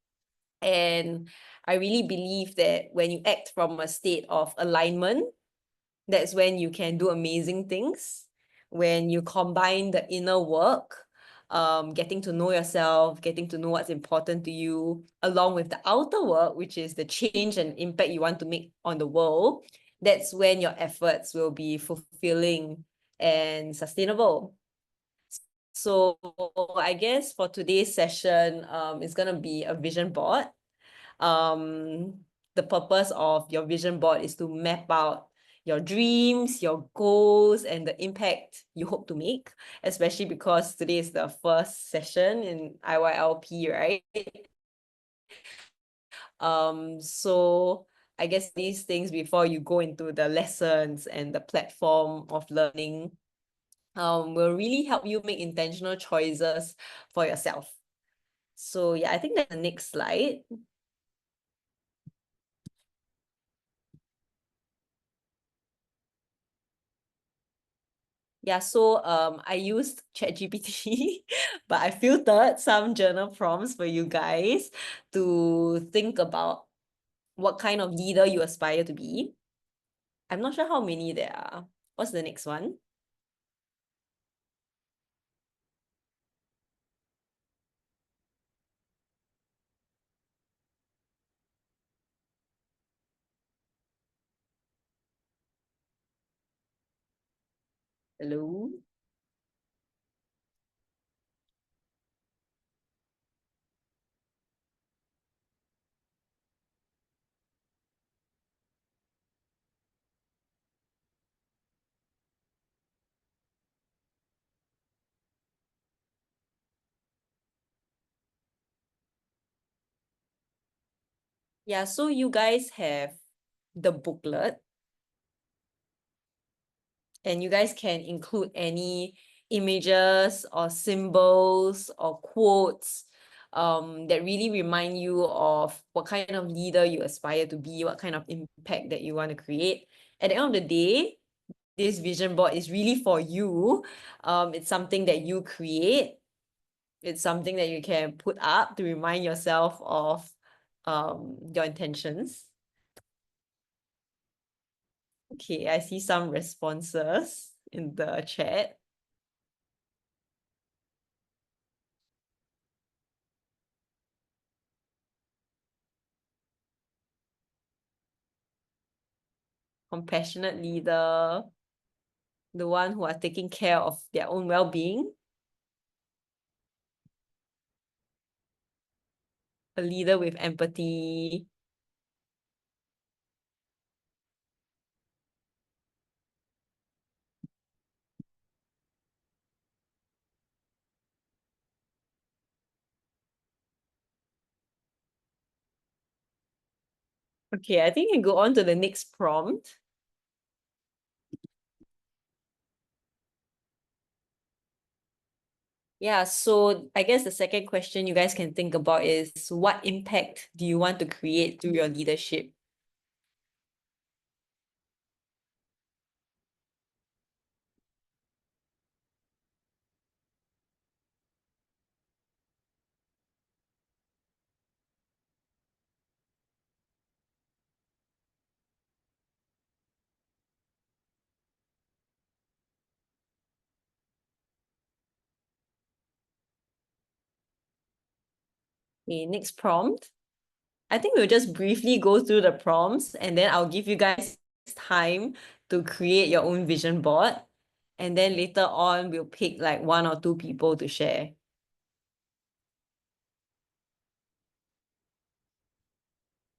And I really believe that when you act from a state of alignment, that's when you can do amazing things. When you combine the inner work, getting to know yourself, getting to know what's important to you, along with the outer work, which is the change and impact you want to make on the world, that's when your efforts will be fulfilling and sustainable. So I guess for today's session, it's gonna be a vision board. The purpose of your vision board is to map out your dreams, your goals, and the impact you hope to make, especially because today is the first session in IYLP, right? So I guess these things before you go into the lessons and the platform of learning will really help you make intentional choices for yourself. So yeah, I think that's the next slide. Yeah, so I used ChatGPT, but I filtered some journal prompts for you guys to think about what kind of leader you aspire to be. I'm not sure how many there are. What's the next one? Hello? Yeah, so you guys have the booklet, and you guys can include any images or symbols or quotes that really remind you of what kind of leader you aspire to be, what kind of impact that you want to create. At the end of the day, this vision board is really for you. It's something that you create. It's something that you can put up to remind yourself of your intentions. Okay, I see some responses in the chat. Compassionate leader, the one who are taking care of their own well-being, a leader with empathy, okay, I think you can go on to the next prompt. Yeah, so I guess the second question you guys can think about is what impact do you want to create through your leadership? Okay, next prompt. I think we'll just briefly go through the prompts and then I'll give you guys time to create your own vision board. And then later on, we'll pick like 1 or 2 people to share.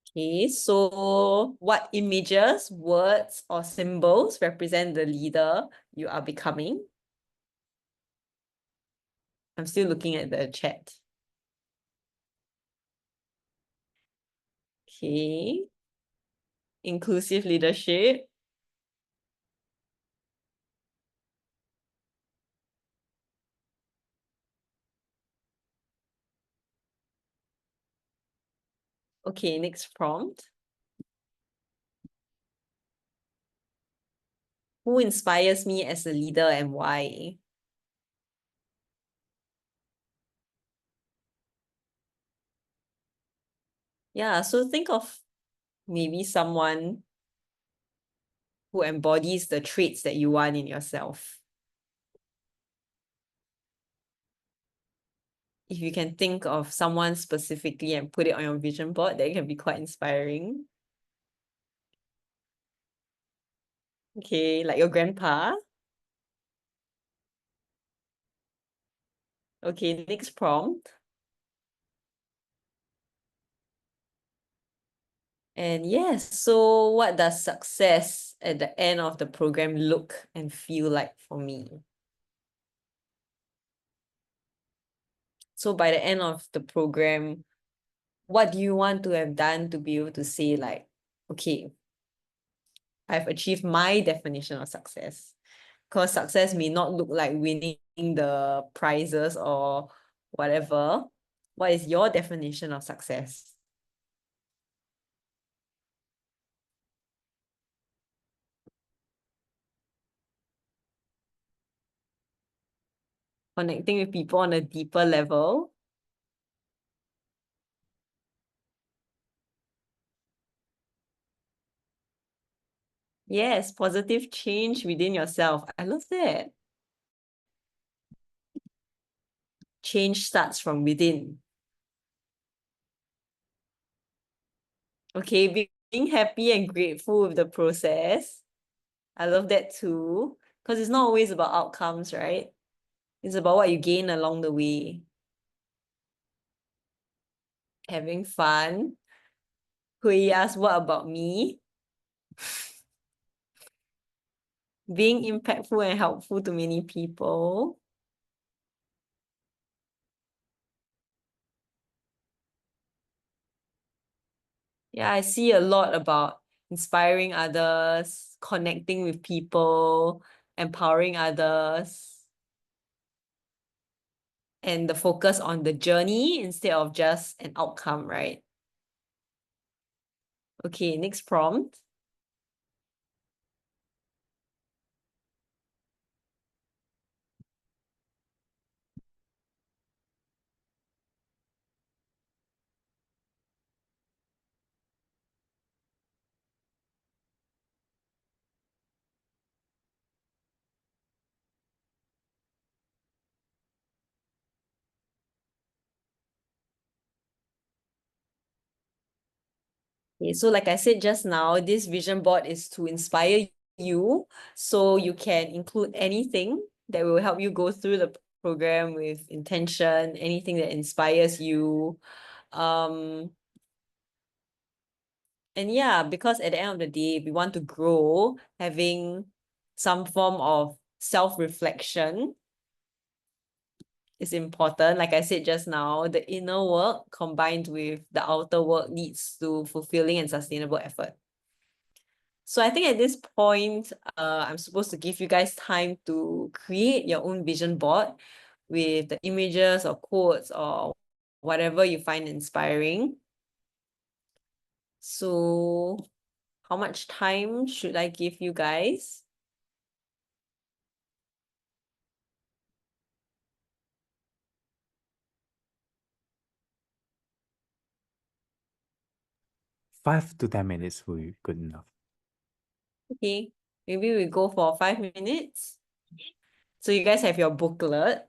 Okay, so what images, words, or symbols represent the leader you are becoming? I'm still looking at the chat. Okay. Inclusive leadership. Okay, next prompt. Who inspires me as a leader and why? Yeah, so think of maybe someone who embodies the traits that you want in yourself. If you can think of someone specifically and put it on your vision board, that can be quite inspiring. Okay, like your grandpa. Okay, next prompt. And yes, so what does success at the end of the program look and feel like for me? So by the end of the program, what do you want to have done to be able to say like, okay, I've achieved my definition of success? Because success may not look like winning the prizes or whatever. What is your definition of success? Connecting with people on a deeper level. Yes, positive change within yourself. I love that. Change starts from within. Okay, being happy and grateful with the process. I love that too. Because it's not always about outcomes, right? It's about what you gain along the way. Having fun. Hui asked, what about me? Being impactful and helpful to many people. Yeah, I see a lot about inspiring others, connecting with people, empowering others, and the focus on the journey instead of just an outcome, right? Okay, next prompt. Okay, so like I said just now, this vision board is to inspire you, so you can include anything that will help you go through the program with intention, anything that inspires you. And yeah, because at the end of the day, we want to grow, having some form of self-reflection is important. Like I said just now, the inner work combined with the outer work leads to fulfilling and sustainable effort. So I think at this point, I'm supposed to give you guys time to create your own vision board with the images or quotes or whatever you find inspiring. So how much time should I give you guys? Five to 10 minutes will be good enough. Okay, maybe we go for 5 minutes. So you guys have your booklet.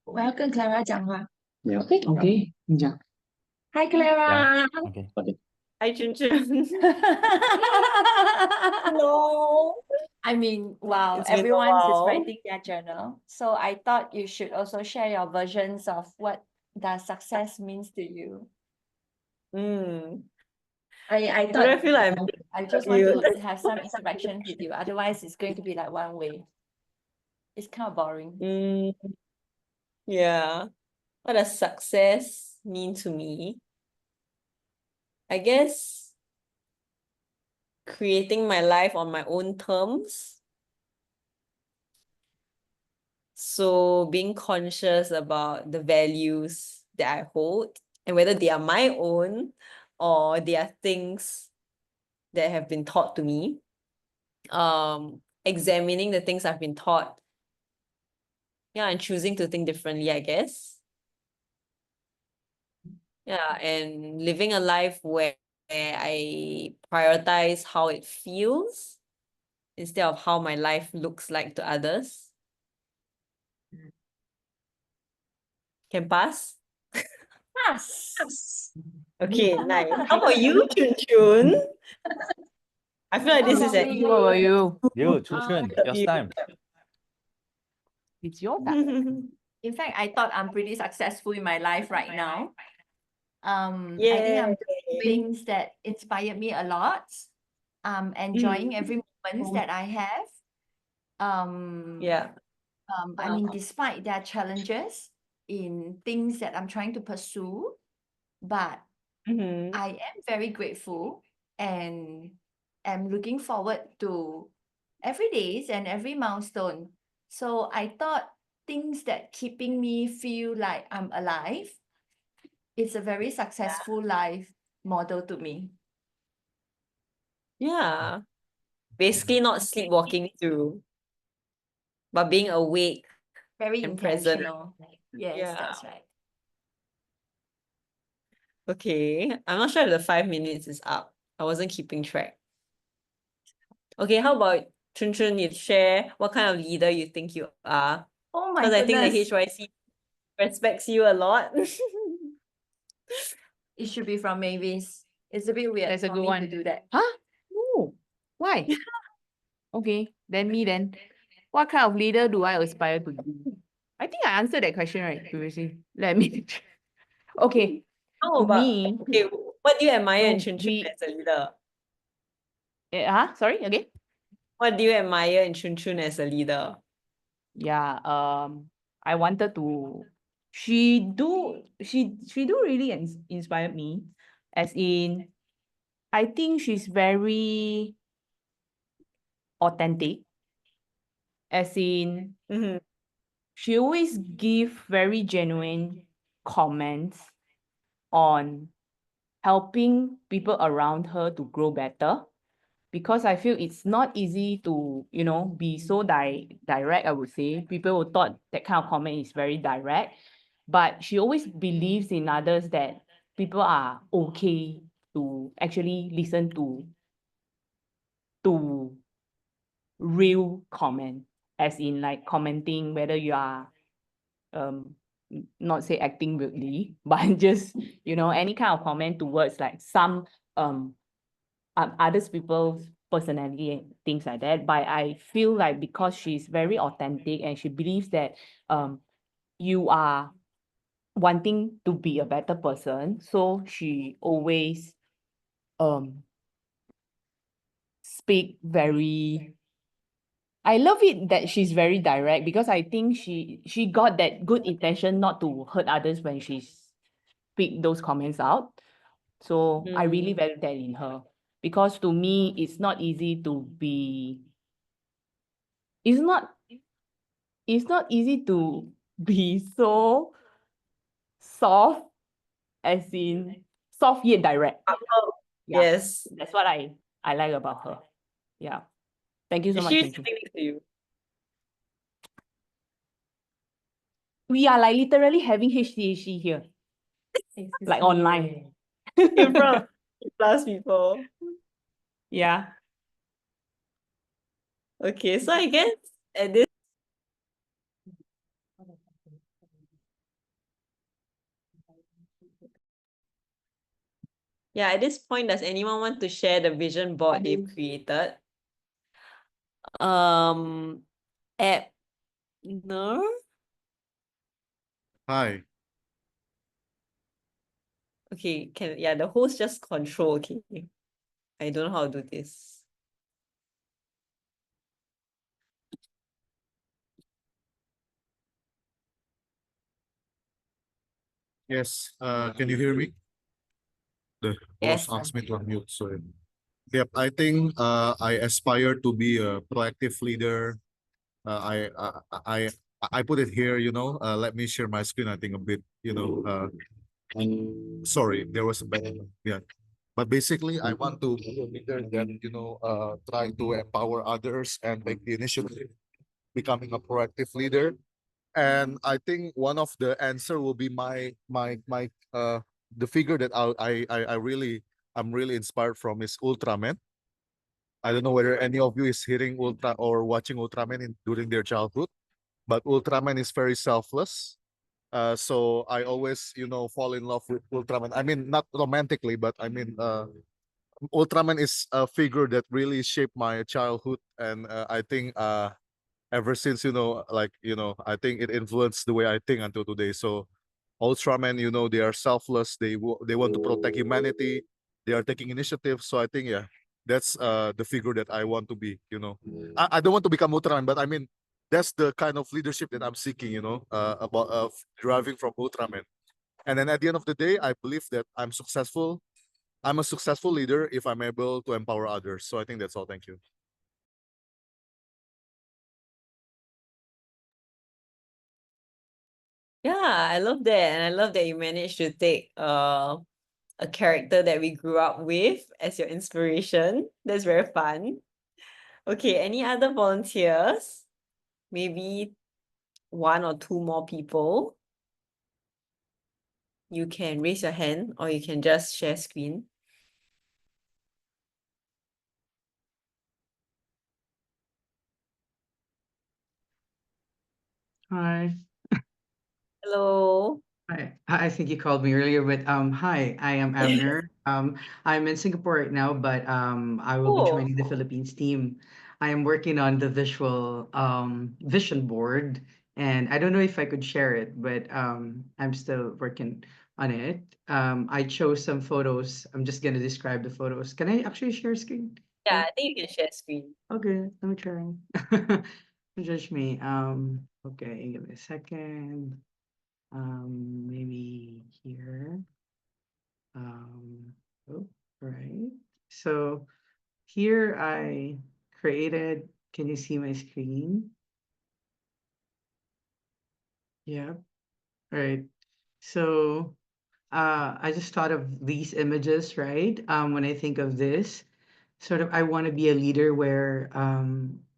我要跟 Clara 讲话。OK，你讲。Hi Yeah. Clara。 Okay. Hi, Chun Chun. Hello. I mean, wow, It's been a everyone's is while. writing their journal. So I thought you should also share your versions of what does success means to you. I Why do I thought feel like I'm I just want you? to have some interaction with you. Otherwise, it's going to be like one way. It's kind of boring. Yeah. What does success mean to me? I guess creating my life on my own terms. So being conscious about the values that I hold and whether they are my own or they are things that have been taught to me. Examining the things I've been taught. Yeah, and choosing to think differently, I guess. Yeah, and living a life where I prioritize how it feels instead of how my life looks like to others. Can pass? Pass. Okay, nice. How about you, Chun Chun? I feel like this is an What about you? You, Chun Chun, your you. time. It's your time. In fact, I thought I'm pretty successful in my life right now. I think Yay. I'm doing things that inspired me a lot. Enjoying every moment that I have. Yeah. I mean, despite their challenges in things that I'm trying to pursue, but I am very grateful and am looking forward to every days and every milestone. So I thought things that keeping me feel like I'm alive, it's a very successful life model to me. Yeah. Basically not sleepwalking through, but being awake Very and present. intentional. Yes, Yeah. that's right. Okay. I'm not sure if the 5 minutes is up. I wasn't keeping track. Okay, how about Chun Chun, you share what kind of leader you think you are? Oh my Because I think the goodness. HYC respects you a lot. It should be from Mavis. It's a bit weird That's a for good me one. to do that. Huh? No. Why? Okay, then me then. What kind of leader do I aspire to be? I think I answered that question right previously. Let me. Okay. How To about, me, okay, what do you admire in no, Chun Chun as a leader? sorry, again? What do you admire in Chun Chun as a leader? Yeah, I wanted to, she do really inspire me, as in, I think she's very authentic, as in, she always give very genuine comments on helping people around her to grow better, because I feel it's not easy to, be so direct, I would say. People who thought that kind of comment is very direct, but she always believes in others that people are okay to actually listen to real comment, as in like commenting whether you are not say acting weirdly, but just any kind of comment towards like some others people's personality and things like that. But I feel like because she's very authentic and she believes that you are wanting to be a better person, so she always speak very, I love it that she's very direct, because I think she got that good intention not to hurt others when she speak those comments out. So I really value that in her, because to me, it's not easy to be, it's not it's not easy to be so soft, as in soft yet direct. Yeah, Yes. that's what I like about her. Yeah. Thank you so Is much, she Chun Chun. sitting next to you? We are like literally having HTHC here, like online. In front of class people. Yeah. Okay, so I guess at this at this point, does anyone want to share the vision board they've created? App no? Hi. Okay, the host just control, okay. I don't know how to do this. Yes. Can you hear me? The Yes. host asked me to unmute. So, yep. I think I aspire to be a proactive leader. I put it here. Let me share my screen. I think a bit. Sorry, there was a bad. Yeah. But basically, I want to be a leader that try to empower others and make the initiative, becoming a proactive leader. And I think one of the answer will be the figure that I'm really inspired from is Ultraman. I don't know whether any of you is hearing Ultra or watching Ultraman during their childhood, but Ultraman is very selfless. So I always, fall in love with Ultraman. I mean, not romantically, but I mean, Ultraman is a figure that really shaped my childhood, and I think ever since, I think it influenced the way I think until today. So Ultramen, they are selfless. They want to protect humanity. They are taking initiative. So I think, yeah, that's the figure that I want to be. I don't want to become Ultraman, but I mean, that's the kind of leadership that I'm seeking, about deriving from Ultraman. And then at the end of the day, I believe that I'm successful. I'm a successful leader if I'm able to empower others. So I think that's all. Thank you. Yeah, I love that. And I love that you managed to take a character that we grew up with as your inspiration. That's very fun. Okay, any other volunteers? Maybe one or two more people. You can raise your hand or you can just share screen. Hi. Hello. Hi. I think you called me earlier, but hi, I am Abner. I'm in Singapore right now, but I will be Oh, joining the Philippines team. I am working on the visual vision board, and I don't know if I could share it, but I'm still working on it. I chose some photos. I'm just gonna describe the photos. Can I actually share screen? yeah, I think you can share screen. Okay, let me try. Don't judge me. Okay, give me a second. Maybe here. Um, oh, right. So here I created, can you see my screen? Yeah. All right. So I just thought of these images, right? When I think of this, sort of I want to be a leader where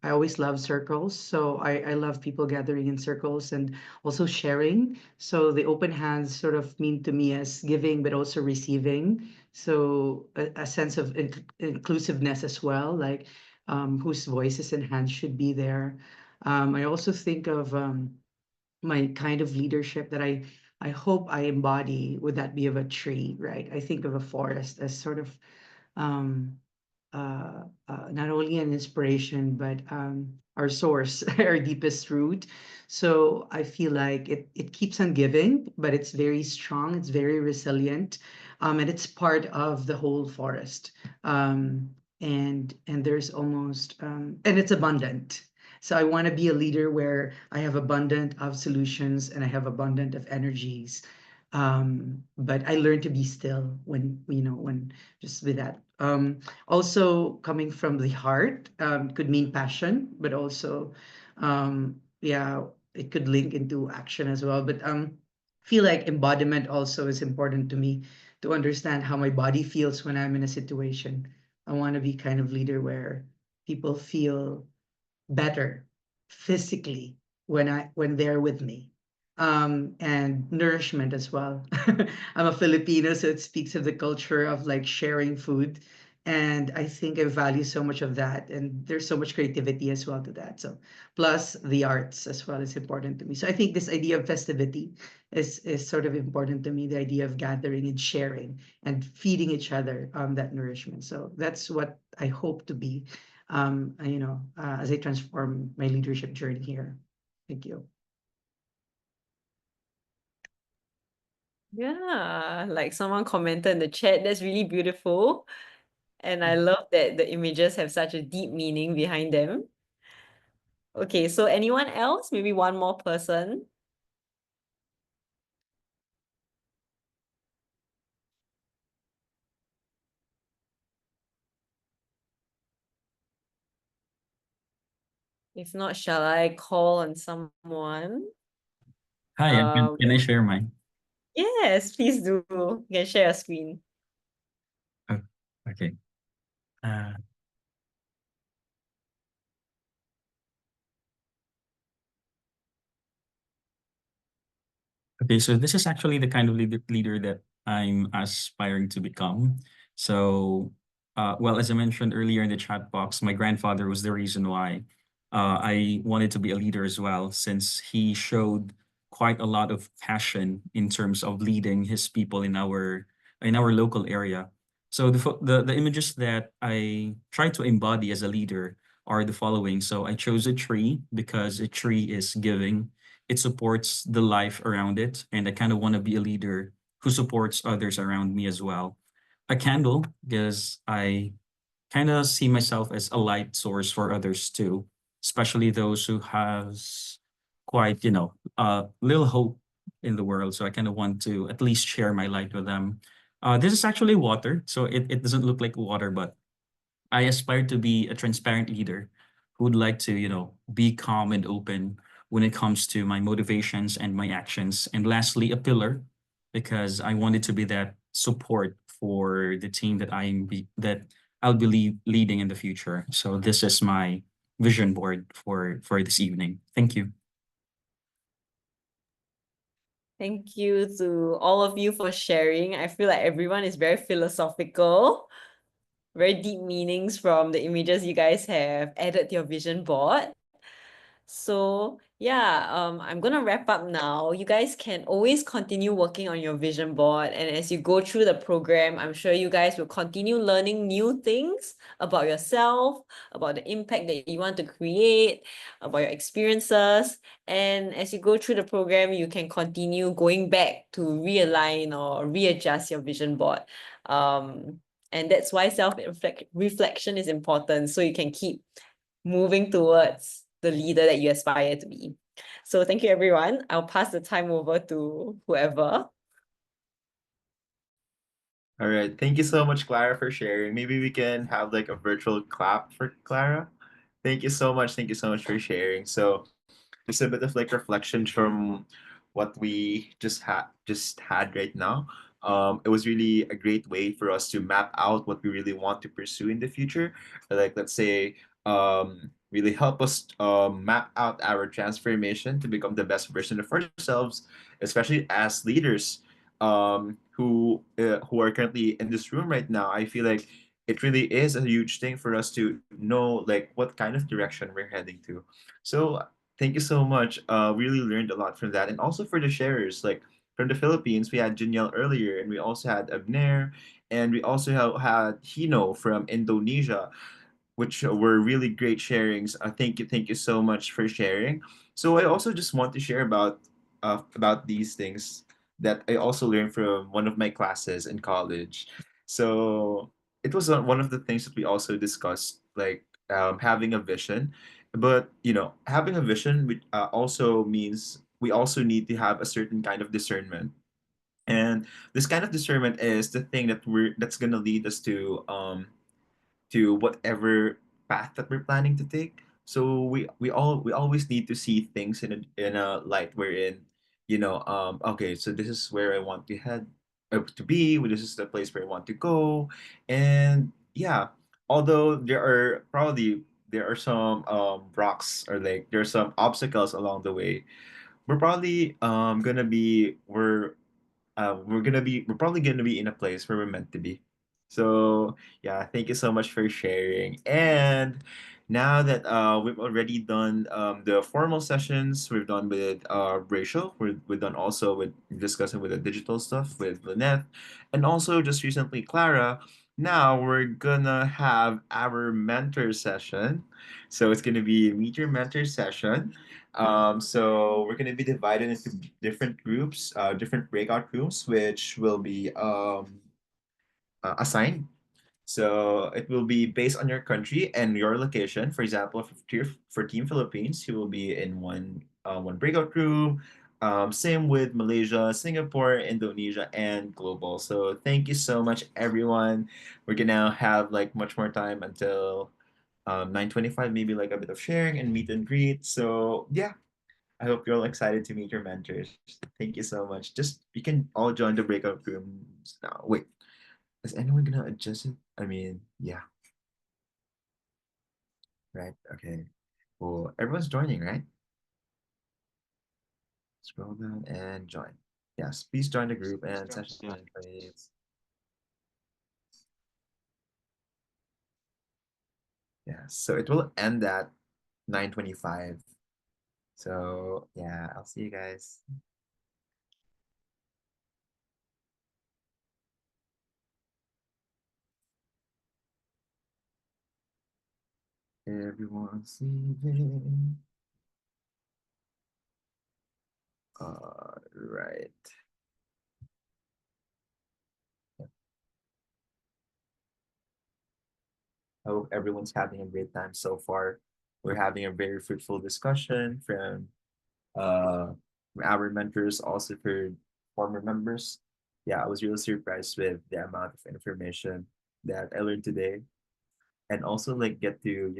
I always love circles. So I love people gathering in circles and also sharing. So the open hands sort of mean to me as giving, but also receiving. So a sense of inclusiveness as well, like whose voices and hands should be there. I also think of my kind of leadership that I hope I embody. Would that be of a tree, right? I think of a forest as sort of um, not only an inspiration, but our source, our deepest root. So I feel like it keeps on giving, but it's very strong, it's very resilient, and it's part of the whole forest. And there's almost and it's abundant. So I want to be a leader where I have abundant of solutions and I have abundant of energies. But I learn to be still when just with that. Also coming from the heart could mean passion, but also, yeah, it could link into action as well. But feel like embodiment also is important to me to understand how my body feels when I'm in a situation. I want to be kind of leader where people feel better physically when they're with me. And nourishment as well. I'm a Filipino, so it speaks of the culture of like sharing food. And I think I value so much of that. And there's so much creativity as well to that. So plus the arts as well is important to me. So I think this idea of festivity is sort of important to me, the idea of gathering and sharing and feeding each other that nourishment. So that's what I hope to be as I transform my leadership journey here. Thank you. Yeah, like someone commented in the chat, that's really beautiful. And I love that the images have such a deep meaning behind them. Okay, so anyone else? Maybe one more person? If not, shall I call on someone? Hi, can I share mine? Yes, please do. You can share your screen. Oh, okay. Uh, okay, so this is actually the kind of leader that I'm aspiring to become. So, well, as I mentioned earlier in the chat box, my grandfather was the reason why I wanted to be a leader as well, since he showed quite a lot of passion in terms of leading his people in our local area. So the images that I try to embody as a leader are the following. So I chose a tree because a tree is giving. It supports the life around it, and I kind of want to be a leader who supports others around me as well. A candle, because I kind of see myself as a light source for others too, especially those who has quite, little hope in the world. So I kind of want to at least share my light with them. This is actually water, so it doesn't look like water, but I aspire to be a transparent leader who would like to, be calm and open when it comes to my motivations and my actions. And lastly, a pillar, because I wanted to be that support for the team that I'll be leading in the future. So this is my vision board for this evening. Thank you. Thank you to all of you for sharing. I feel like everyone is very philosophical, very deep meanings from the images you guys have added to your vision board. So yeah, I'm gonna wrap up now. You guys can always continue working on your vision board, and as you go through the program, I'm sure you guys will continue learning new things about yourself, about the impact that you want to create, about your experiences. And as you go through the program, you can continue going back to realign or readjust your vision board. And that's why reflection is important, so you can keep moving towards the leader that you aspire to be. So thank you, everyone. I'll pass the time over to whoever. All right. Thank you so much, Clara, for sharing. Maybe we can have like a virtual clap for Clara. Thank you so much. Thank you so much for sharing. So just a bit of like reflection from what we just had right now. It was really a great way for us to map out what we really want to pursue in the future. Like let's say really help us map out our transformation to become the best version of ourselves, especially as leaders who are currently in this room right now. I feel like it really is a huge thing for us to know like what kind of direction we're heading to. So thank you so much. Really learned a lot from that, and also for the sharers. Like from the Philippines, we had Janiel earlier, and we also had Abner, and we also had Hino from Indonesia, which were really great sharings. Thank you so much for sharing. So I also just want to share about these things that I also learned from one of my classes in college. So it was one of the things that we also discussed, like having a vision. But having a vision also means we also need to have a certain kind of discernment, and this kind of discernment is the thing that's gonna lead us to whatever path that we're planning to take. we always need to see things in a light wherein, okay, so this is where I want to head to be, this is the place where I want to go. And yeah, although there are some rocks, or like there are some obstacles along the way, we're probably gonna be we're probably gonna be in a place where we're meant to be. So yeah, thank you so much for sharing. And now that we've already done the formal sessions, we've done with Rachel, we're done also with discussing with the digital stuff with Lynette, and also just recently Clara. Now we're gonna have our mentor session. So it's gonna be meet your mentor session. So we're going to be divided into different groups, different breakout rooms, which will be assigned. So it will be based on your country and your location. For example, for Team Philippines, you will be in one breakout room. Same with Malaysia, Singapore, Indonesia, and global. So thank you so much, everyone. We're gonna have like much more time until 9:25, maybe like a bit of sharing and meet and greet. So yeah, I hope you're all excited to meet your mentors. Thank you so much. Just you can all join the breakout rooms now. Wait, is anyone gonna adjust it? I mean, yeah, right. Okay. Well, everyone's joining, right? Scroll down and join. Yes, please join the group and session, please. Yeah, so it will end at 9:25. So yeah, I'll see you guys. Everyone's leaving. Right. I hope everyone's having a great time so far. We're having a very fruitful discussion uh from our mentors, also for former members. Yeah, I was really surprised with the amount of information that I learned today, and also like get to,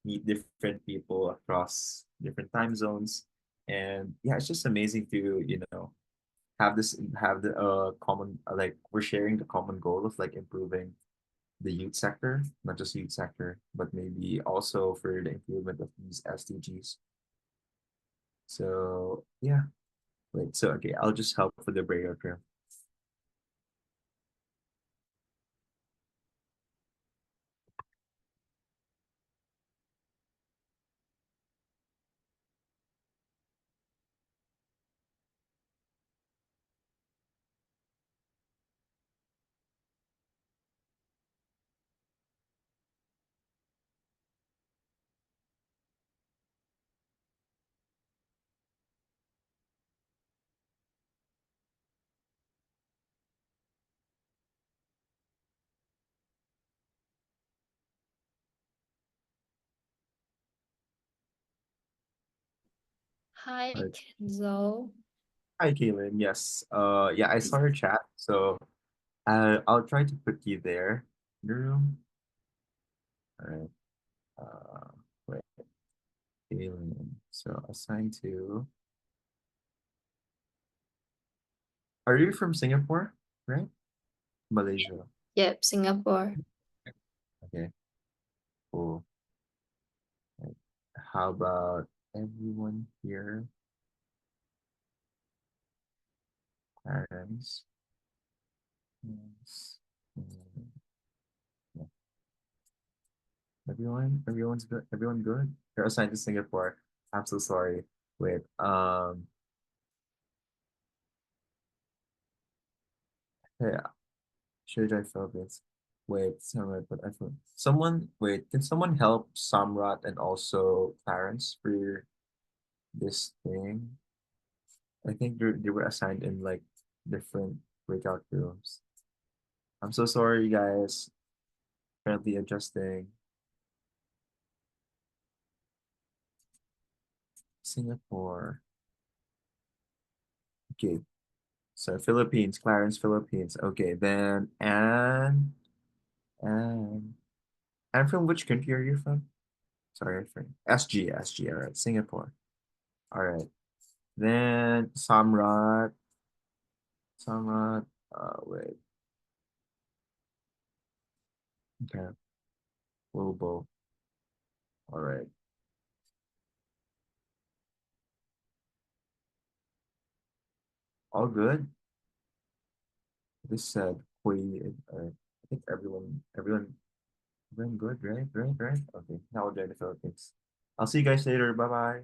meet different people across different time zones. And yeah, it's just amazing to, have the common, like we're sharing the common goal of like improving the youth sector, not just youth sector, but maybe also for the improvement of these SDGs. So yeah, wait. So okay, I'll just help with the breakout room. Hi, Alright. Kenzo. Hi, Kaylin. Yes. Yeah, I saw your chat, so I'll try to put you there in the room. All right. Wait, Kaylin. So assigned to. Are you from Singapore? Right? Malaysia. Yep, Singapore. Okay. Cool. Right. How about everyone here? Parents. Yes. Yeah. Everyone's good. Everyone good. You're assigned to Singapore. I'm so sorry. Wait. Yeah. Should I fill this? Wait. Someone. But I thought someone. Wait. Can someone help Samrat and also Clarence for this thing? I think they were assigned in like different breakout rooms. I'm so sorry, guys. Currently adjusting. Singapore. Okay. So Philippines, Clarence, Philippines. Okay, then and from which country are you from? Sorry for SG. All right, Singapore. All right. Then Samrat. Wait. Okay. Global. All right. All good. This said Quay. I think everyone good, right? Okay. Now we'll join the Philippines. I'll see you guys later. Bye bye.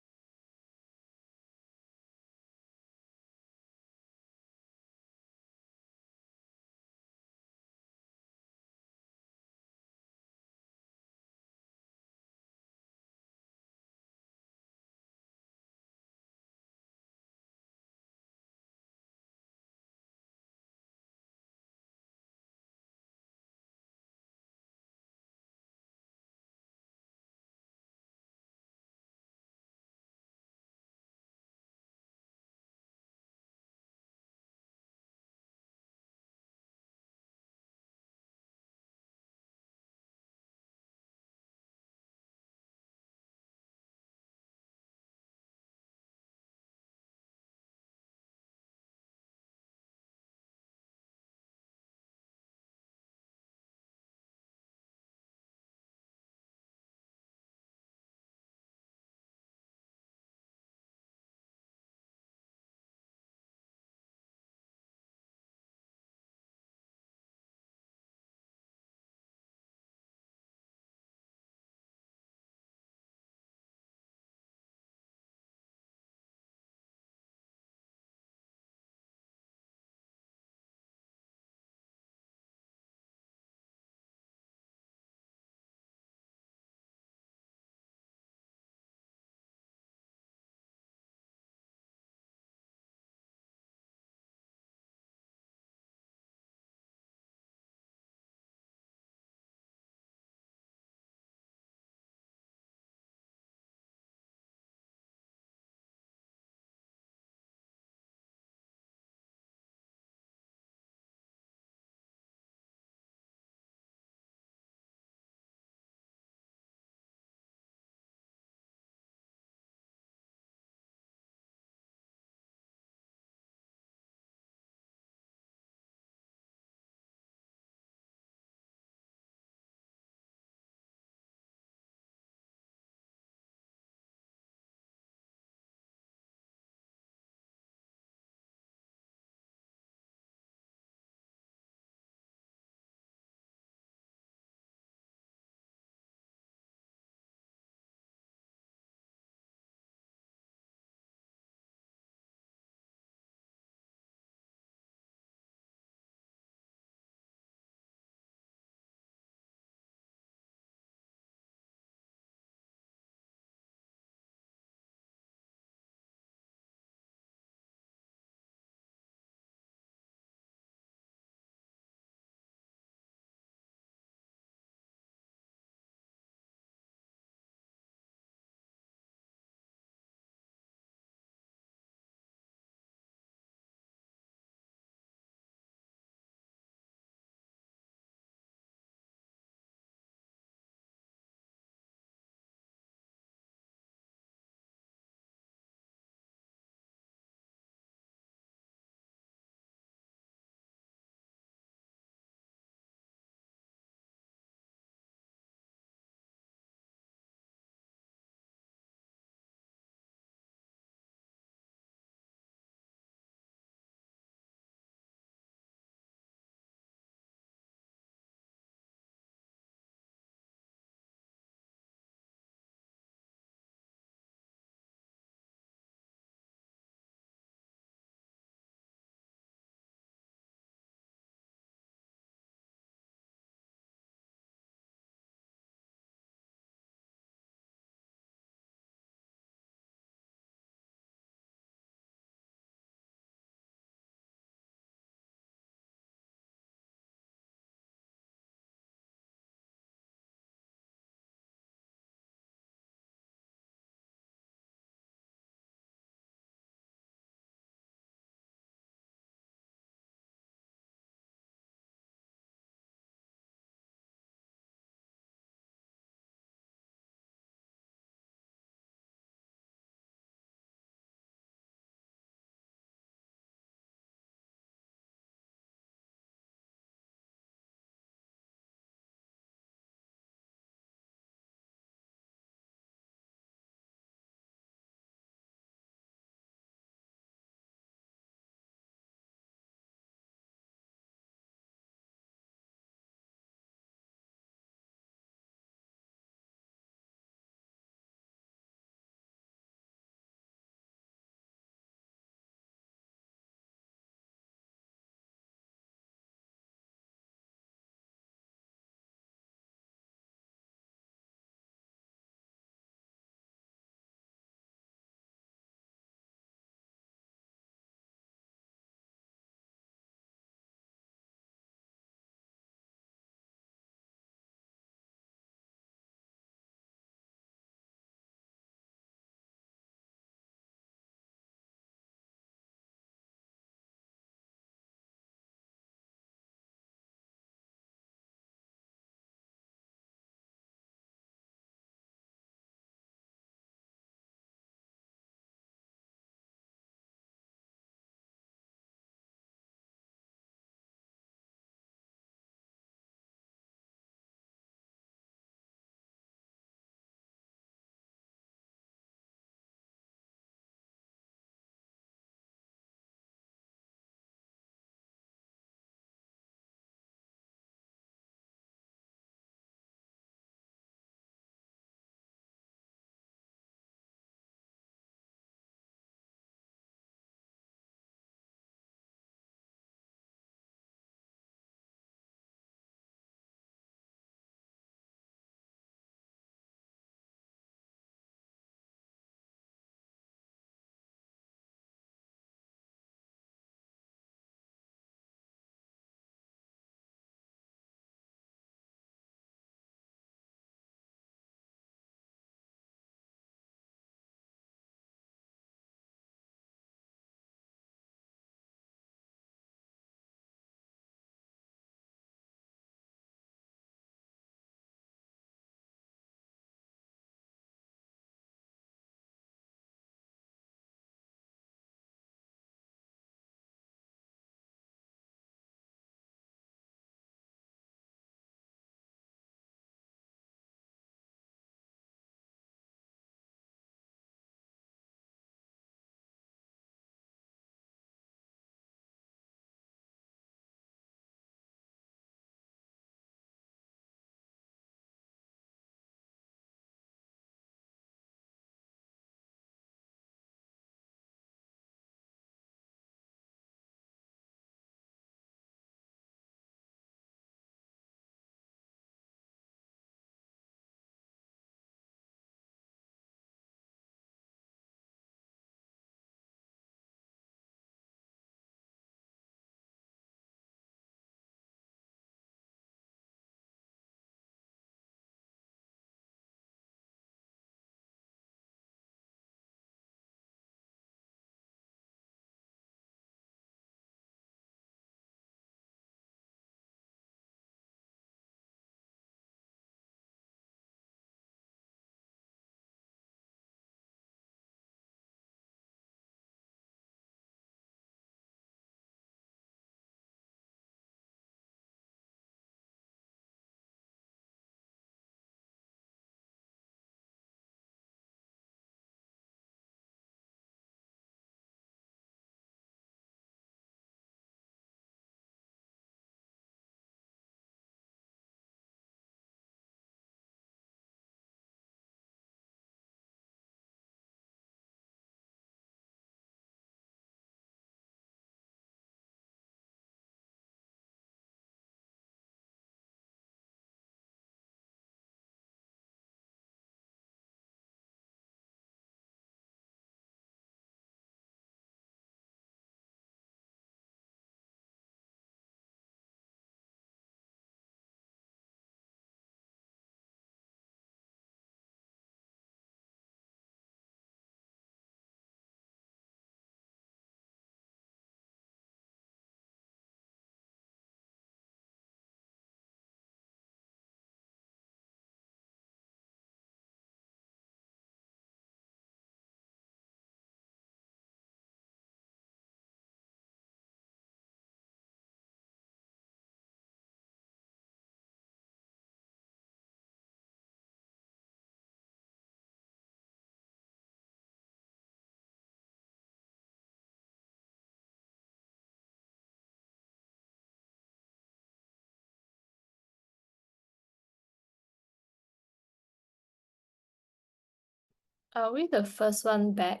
Are we the first one back?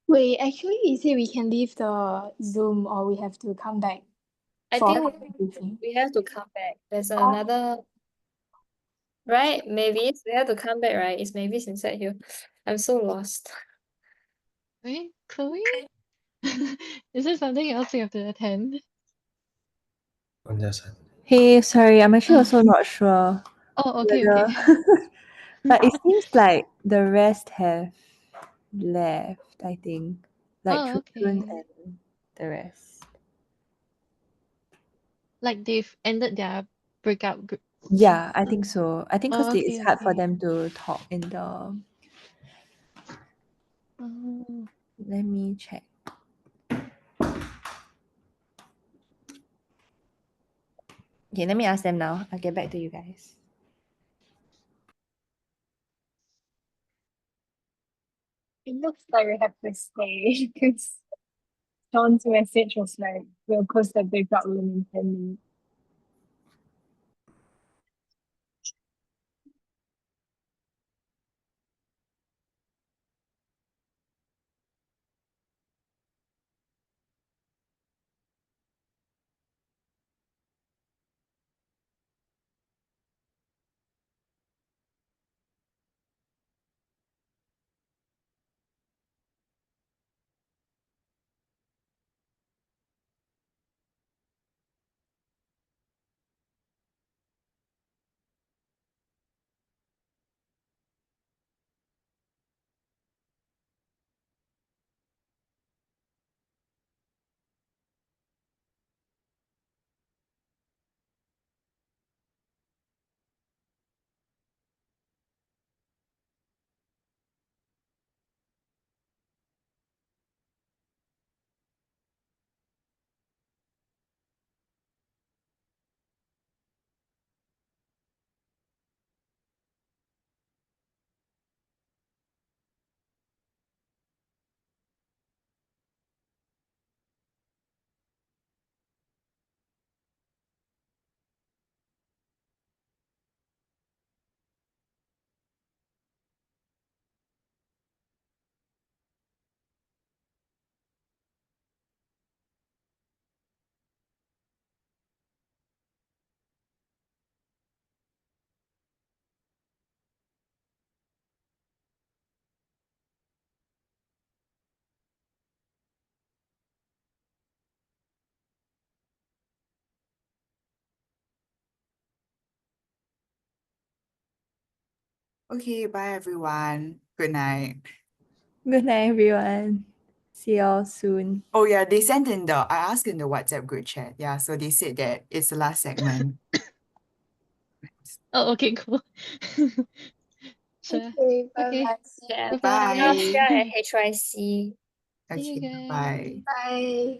Wait, actually, is it we can leave the Zoom or we have to come back I for think briefing? we have to come back. There's another, right? Maybe we have to come back, right? It's Mavis inside here. I'm so lost. Wait, Chloe? Is there something else you have to attend? Hey, sorry, I'm actually also not sure Oh, okay, whether, okay. but it seems like the rest have left, I think. Like Oh, Chun okay. and the rest. Like they've ended their breakout group. Yeah, I think so. I think because Oh, it's okay, hard for okay. them to talk in the. Oh. Let me check. Okay, let me ask them now. I'll get back to you guys. It looks like we have to stay because Sean's message was like, we'll close the breakout room in 10 minutes. Okay, bye everyone. Good night. Good night, everyone. See y'all soon. Oh yeah, they sent in the I asked in the WhatsApp group chat. Yeah, so they said that it's the last segment. Oh, okay, cool. Sure. Okay, Okay. bye-bye. Yeah, Bye-bye. I'll see you at HYC. See you Okay, guys. bye. Bye.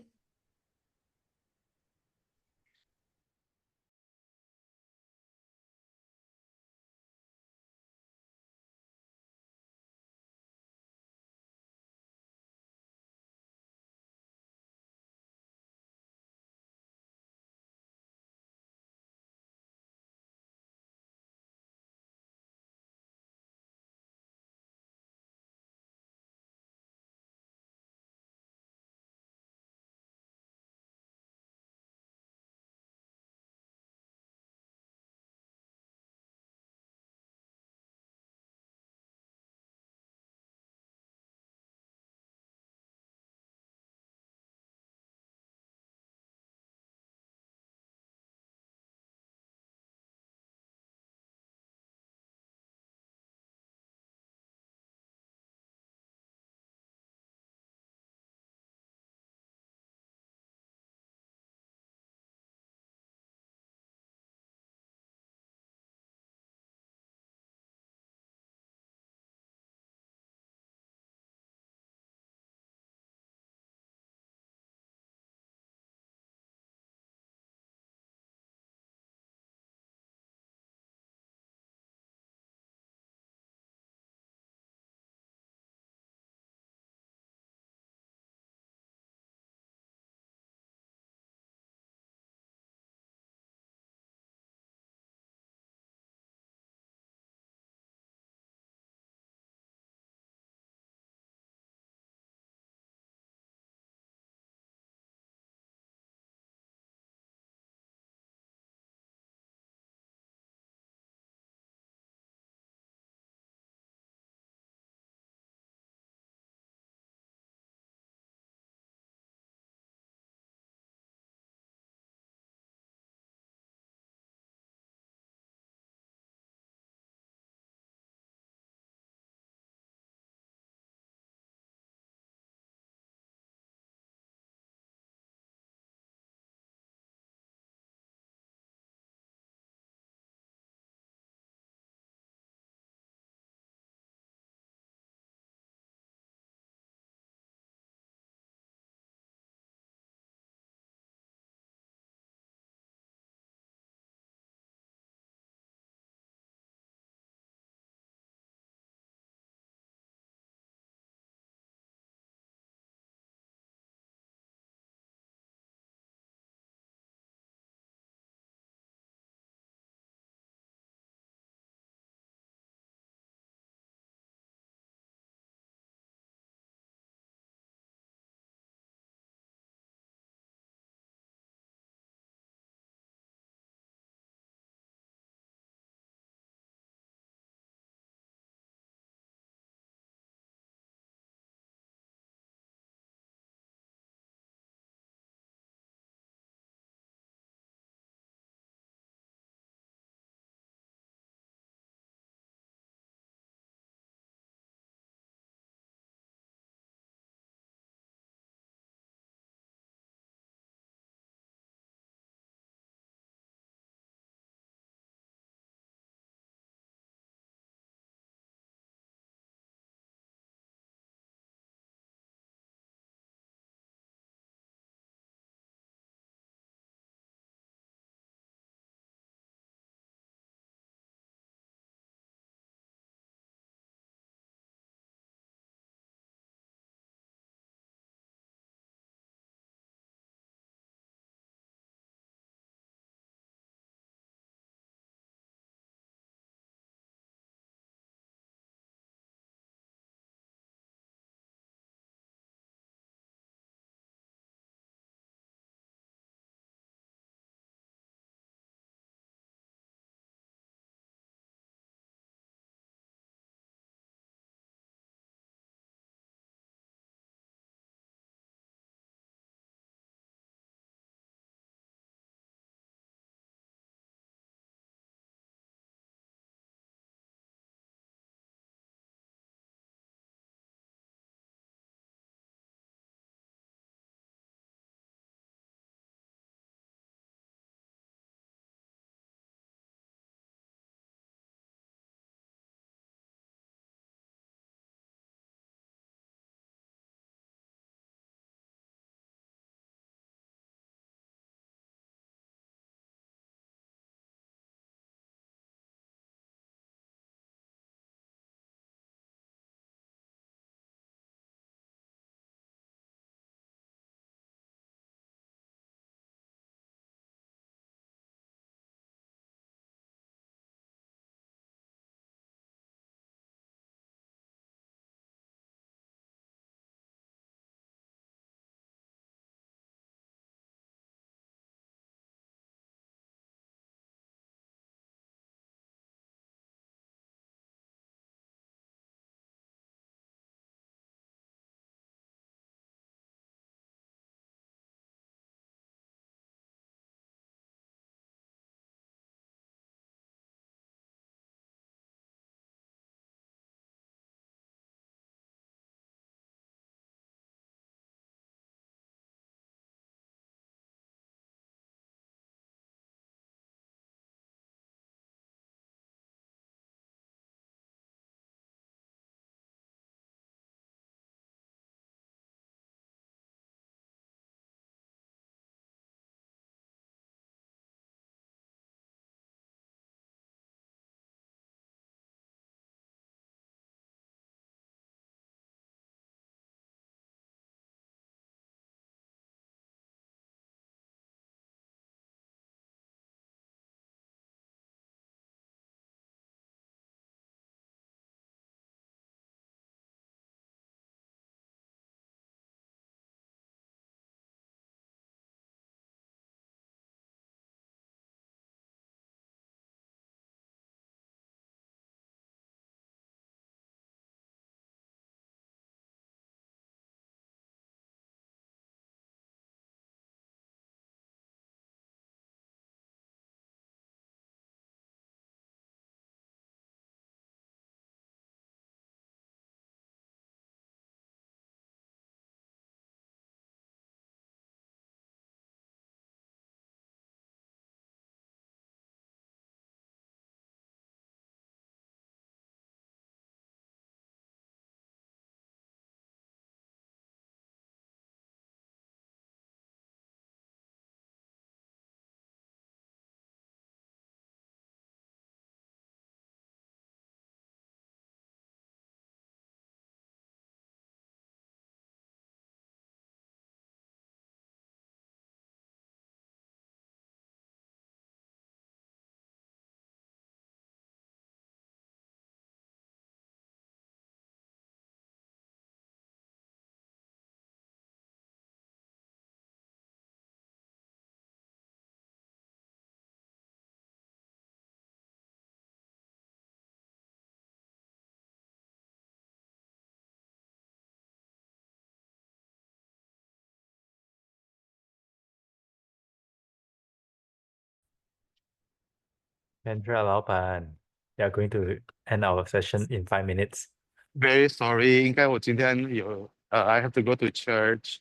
Kendra, 老板 we are going to end our session in 5 minutes. Very sorry，应该我今天有I have to go to church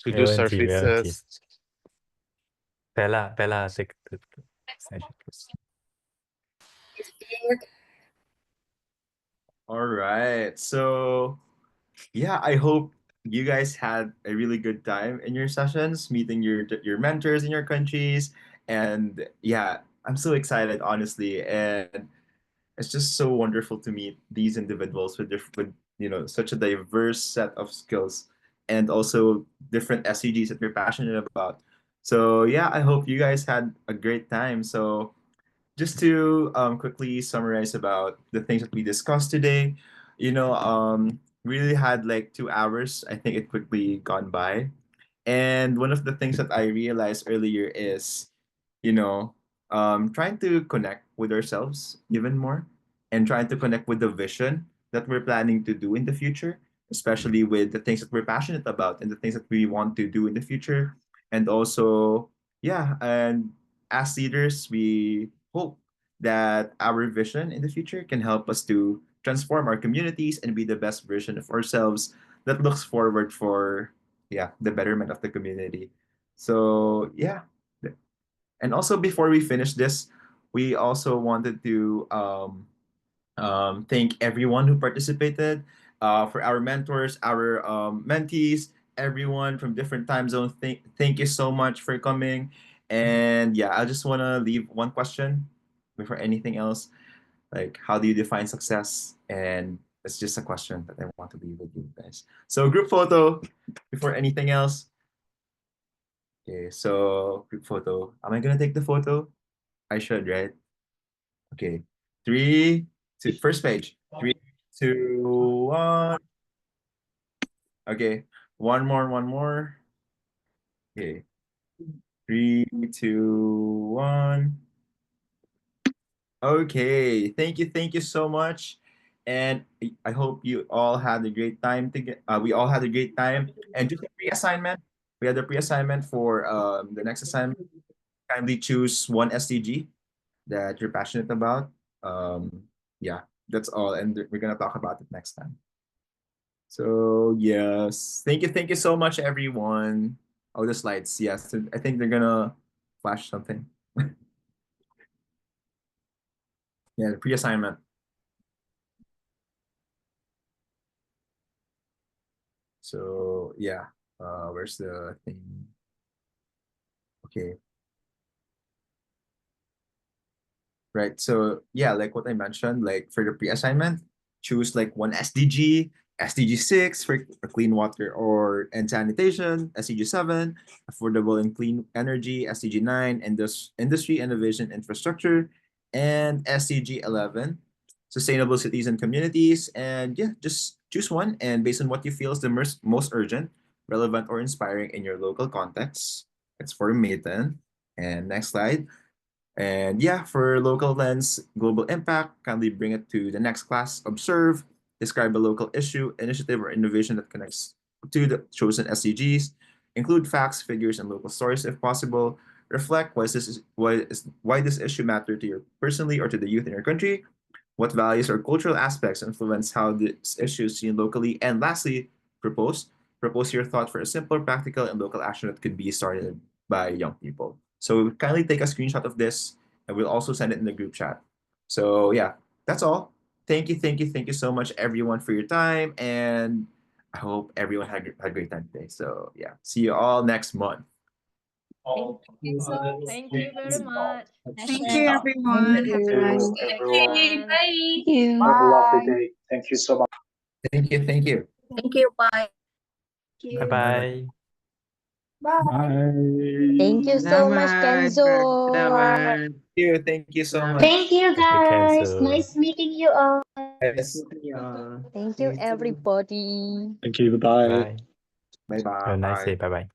to 没 do 问题，没问题。 services. Bella, take the session, please. All right. So, yeah, I hope you guys had a really good time in your sessions, meeting your mentors in your countries. And yeah, I'm so excited, honestly. And it's just so wonderful to meet these individuals with such a diverse set of skills and also different SCGs that you're passionate about. So yeah, I hope you guys had a great time. So just to quickly summarize about the things that we discussed today, really had like 2 hours. I think it quickly gone by. And one of the things that I realized earlier is, you know, trying to connect with ourselves even more and trying to connect with the vision that we're planning to do in the future, especially with the things that we're passionate about and the things that we want to do in the future. And also, yeah, and as leaders, we hope that our vision in the future can help us to transform our communities and be the best version of ourselves that looks forward for the betterment of the community. So yeah. And also before we finish this, we also wanted to thank everyone who participated, for our mentors, our mentees, everyone from different time zones. Thank you so much for coming. And yeah, I just want to leave one question before anything else. Like, how do you define success? And it's just a question that I want to leave with you guys. So group photo before anything else. Okay, so group photo. Am I gonna take the photo? I should, right? Okay. Three, two, first page. 3, 2, 1. Okay. One more. Okay. 3, 2, 1. Okay. Thank you so much. And I hope you all had a great time we all had a great time. And just a pre-assignment. We had a pre-assignment for the next assignment. Kindly choose one SDG that you're passionate about. Yeah, that's all. And we're gonna talk about it next time. So yes, thank you so much, everyone. Oh, the slides. Yes, I think they're gonna flash something. Yeah, the pre-assignment. So yeah, where's the thing? Okay. Right. So yeah, like what I mentioned, like for the pre-assignment, choose like one SDG, SDG 6 for clean water or and sanitation, SDG 7, affordable and clean energy, SDG 9, industry innovation infrastructure, and SDG 11, sustainable cities and communities. And yeah, just choose one and based on what you feel is the most urgent, relevant, or inspiring in your local context. It's for Mayton. And next slide. And yeah, for local lens, global impact, kindly bring it to the next class. Observe, describe a local issue, initiative, or innovation that connects to the chosen SDGs. Include facts, figures, and local stories if possible. Reflect why this issue matter to you personally or to the youth in your country. What values or cultural aspects influence how this issue is seen locally. And lastly, propose. Propose your thought for a simple, practical, and local action that could be started by young people. So kindly take a screenshot of this and we'll also send it in the group chat. So yeah, that's all. Thank you so much everyone for your time. And I hope everyone had a great time today. So yeah, see you all next month. Thank you very much. Thank you, everyone. Have a nice day. Everyone. Thank you. Have a lovely day. Thank you so much. Thank you. Thank you. Bye. Bye bye. Bye. Thank you so much, Kenzo. Thank you so much. Thank you, guys. Kenzo. Nice meeting you all. Yes. Thank you, everybody. Thank you. Bye. Bye. Bye bye. Have a nice day. Bye bye.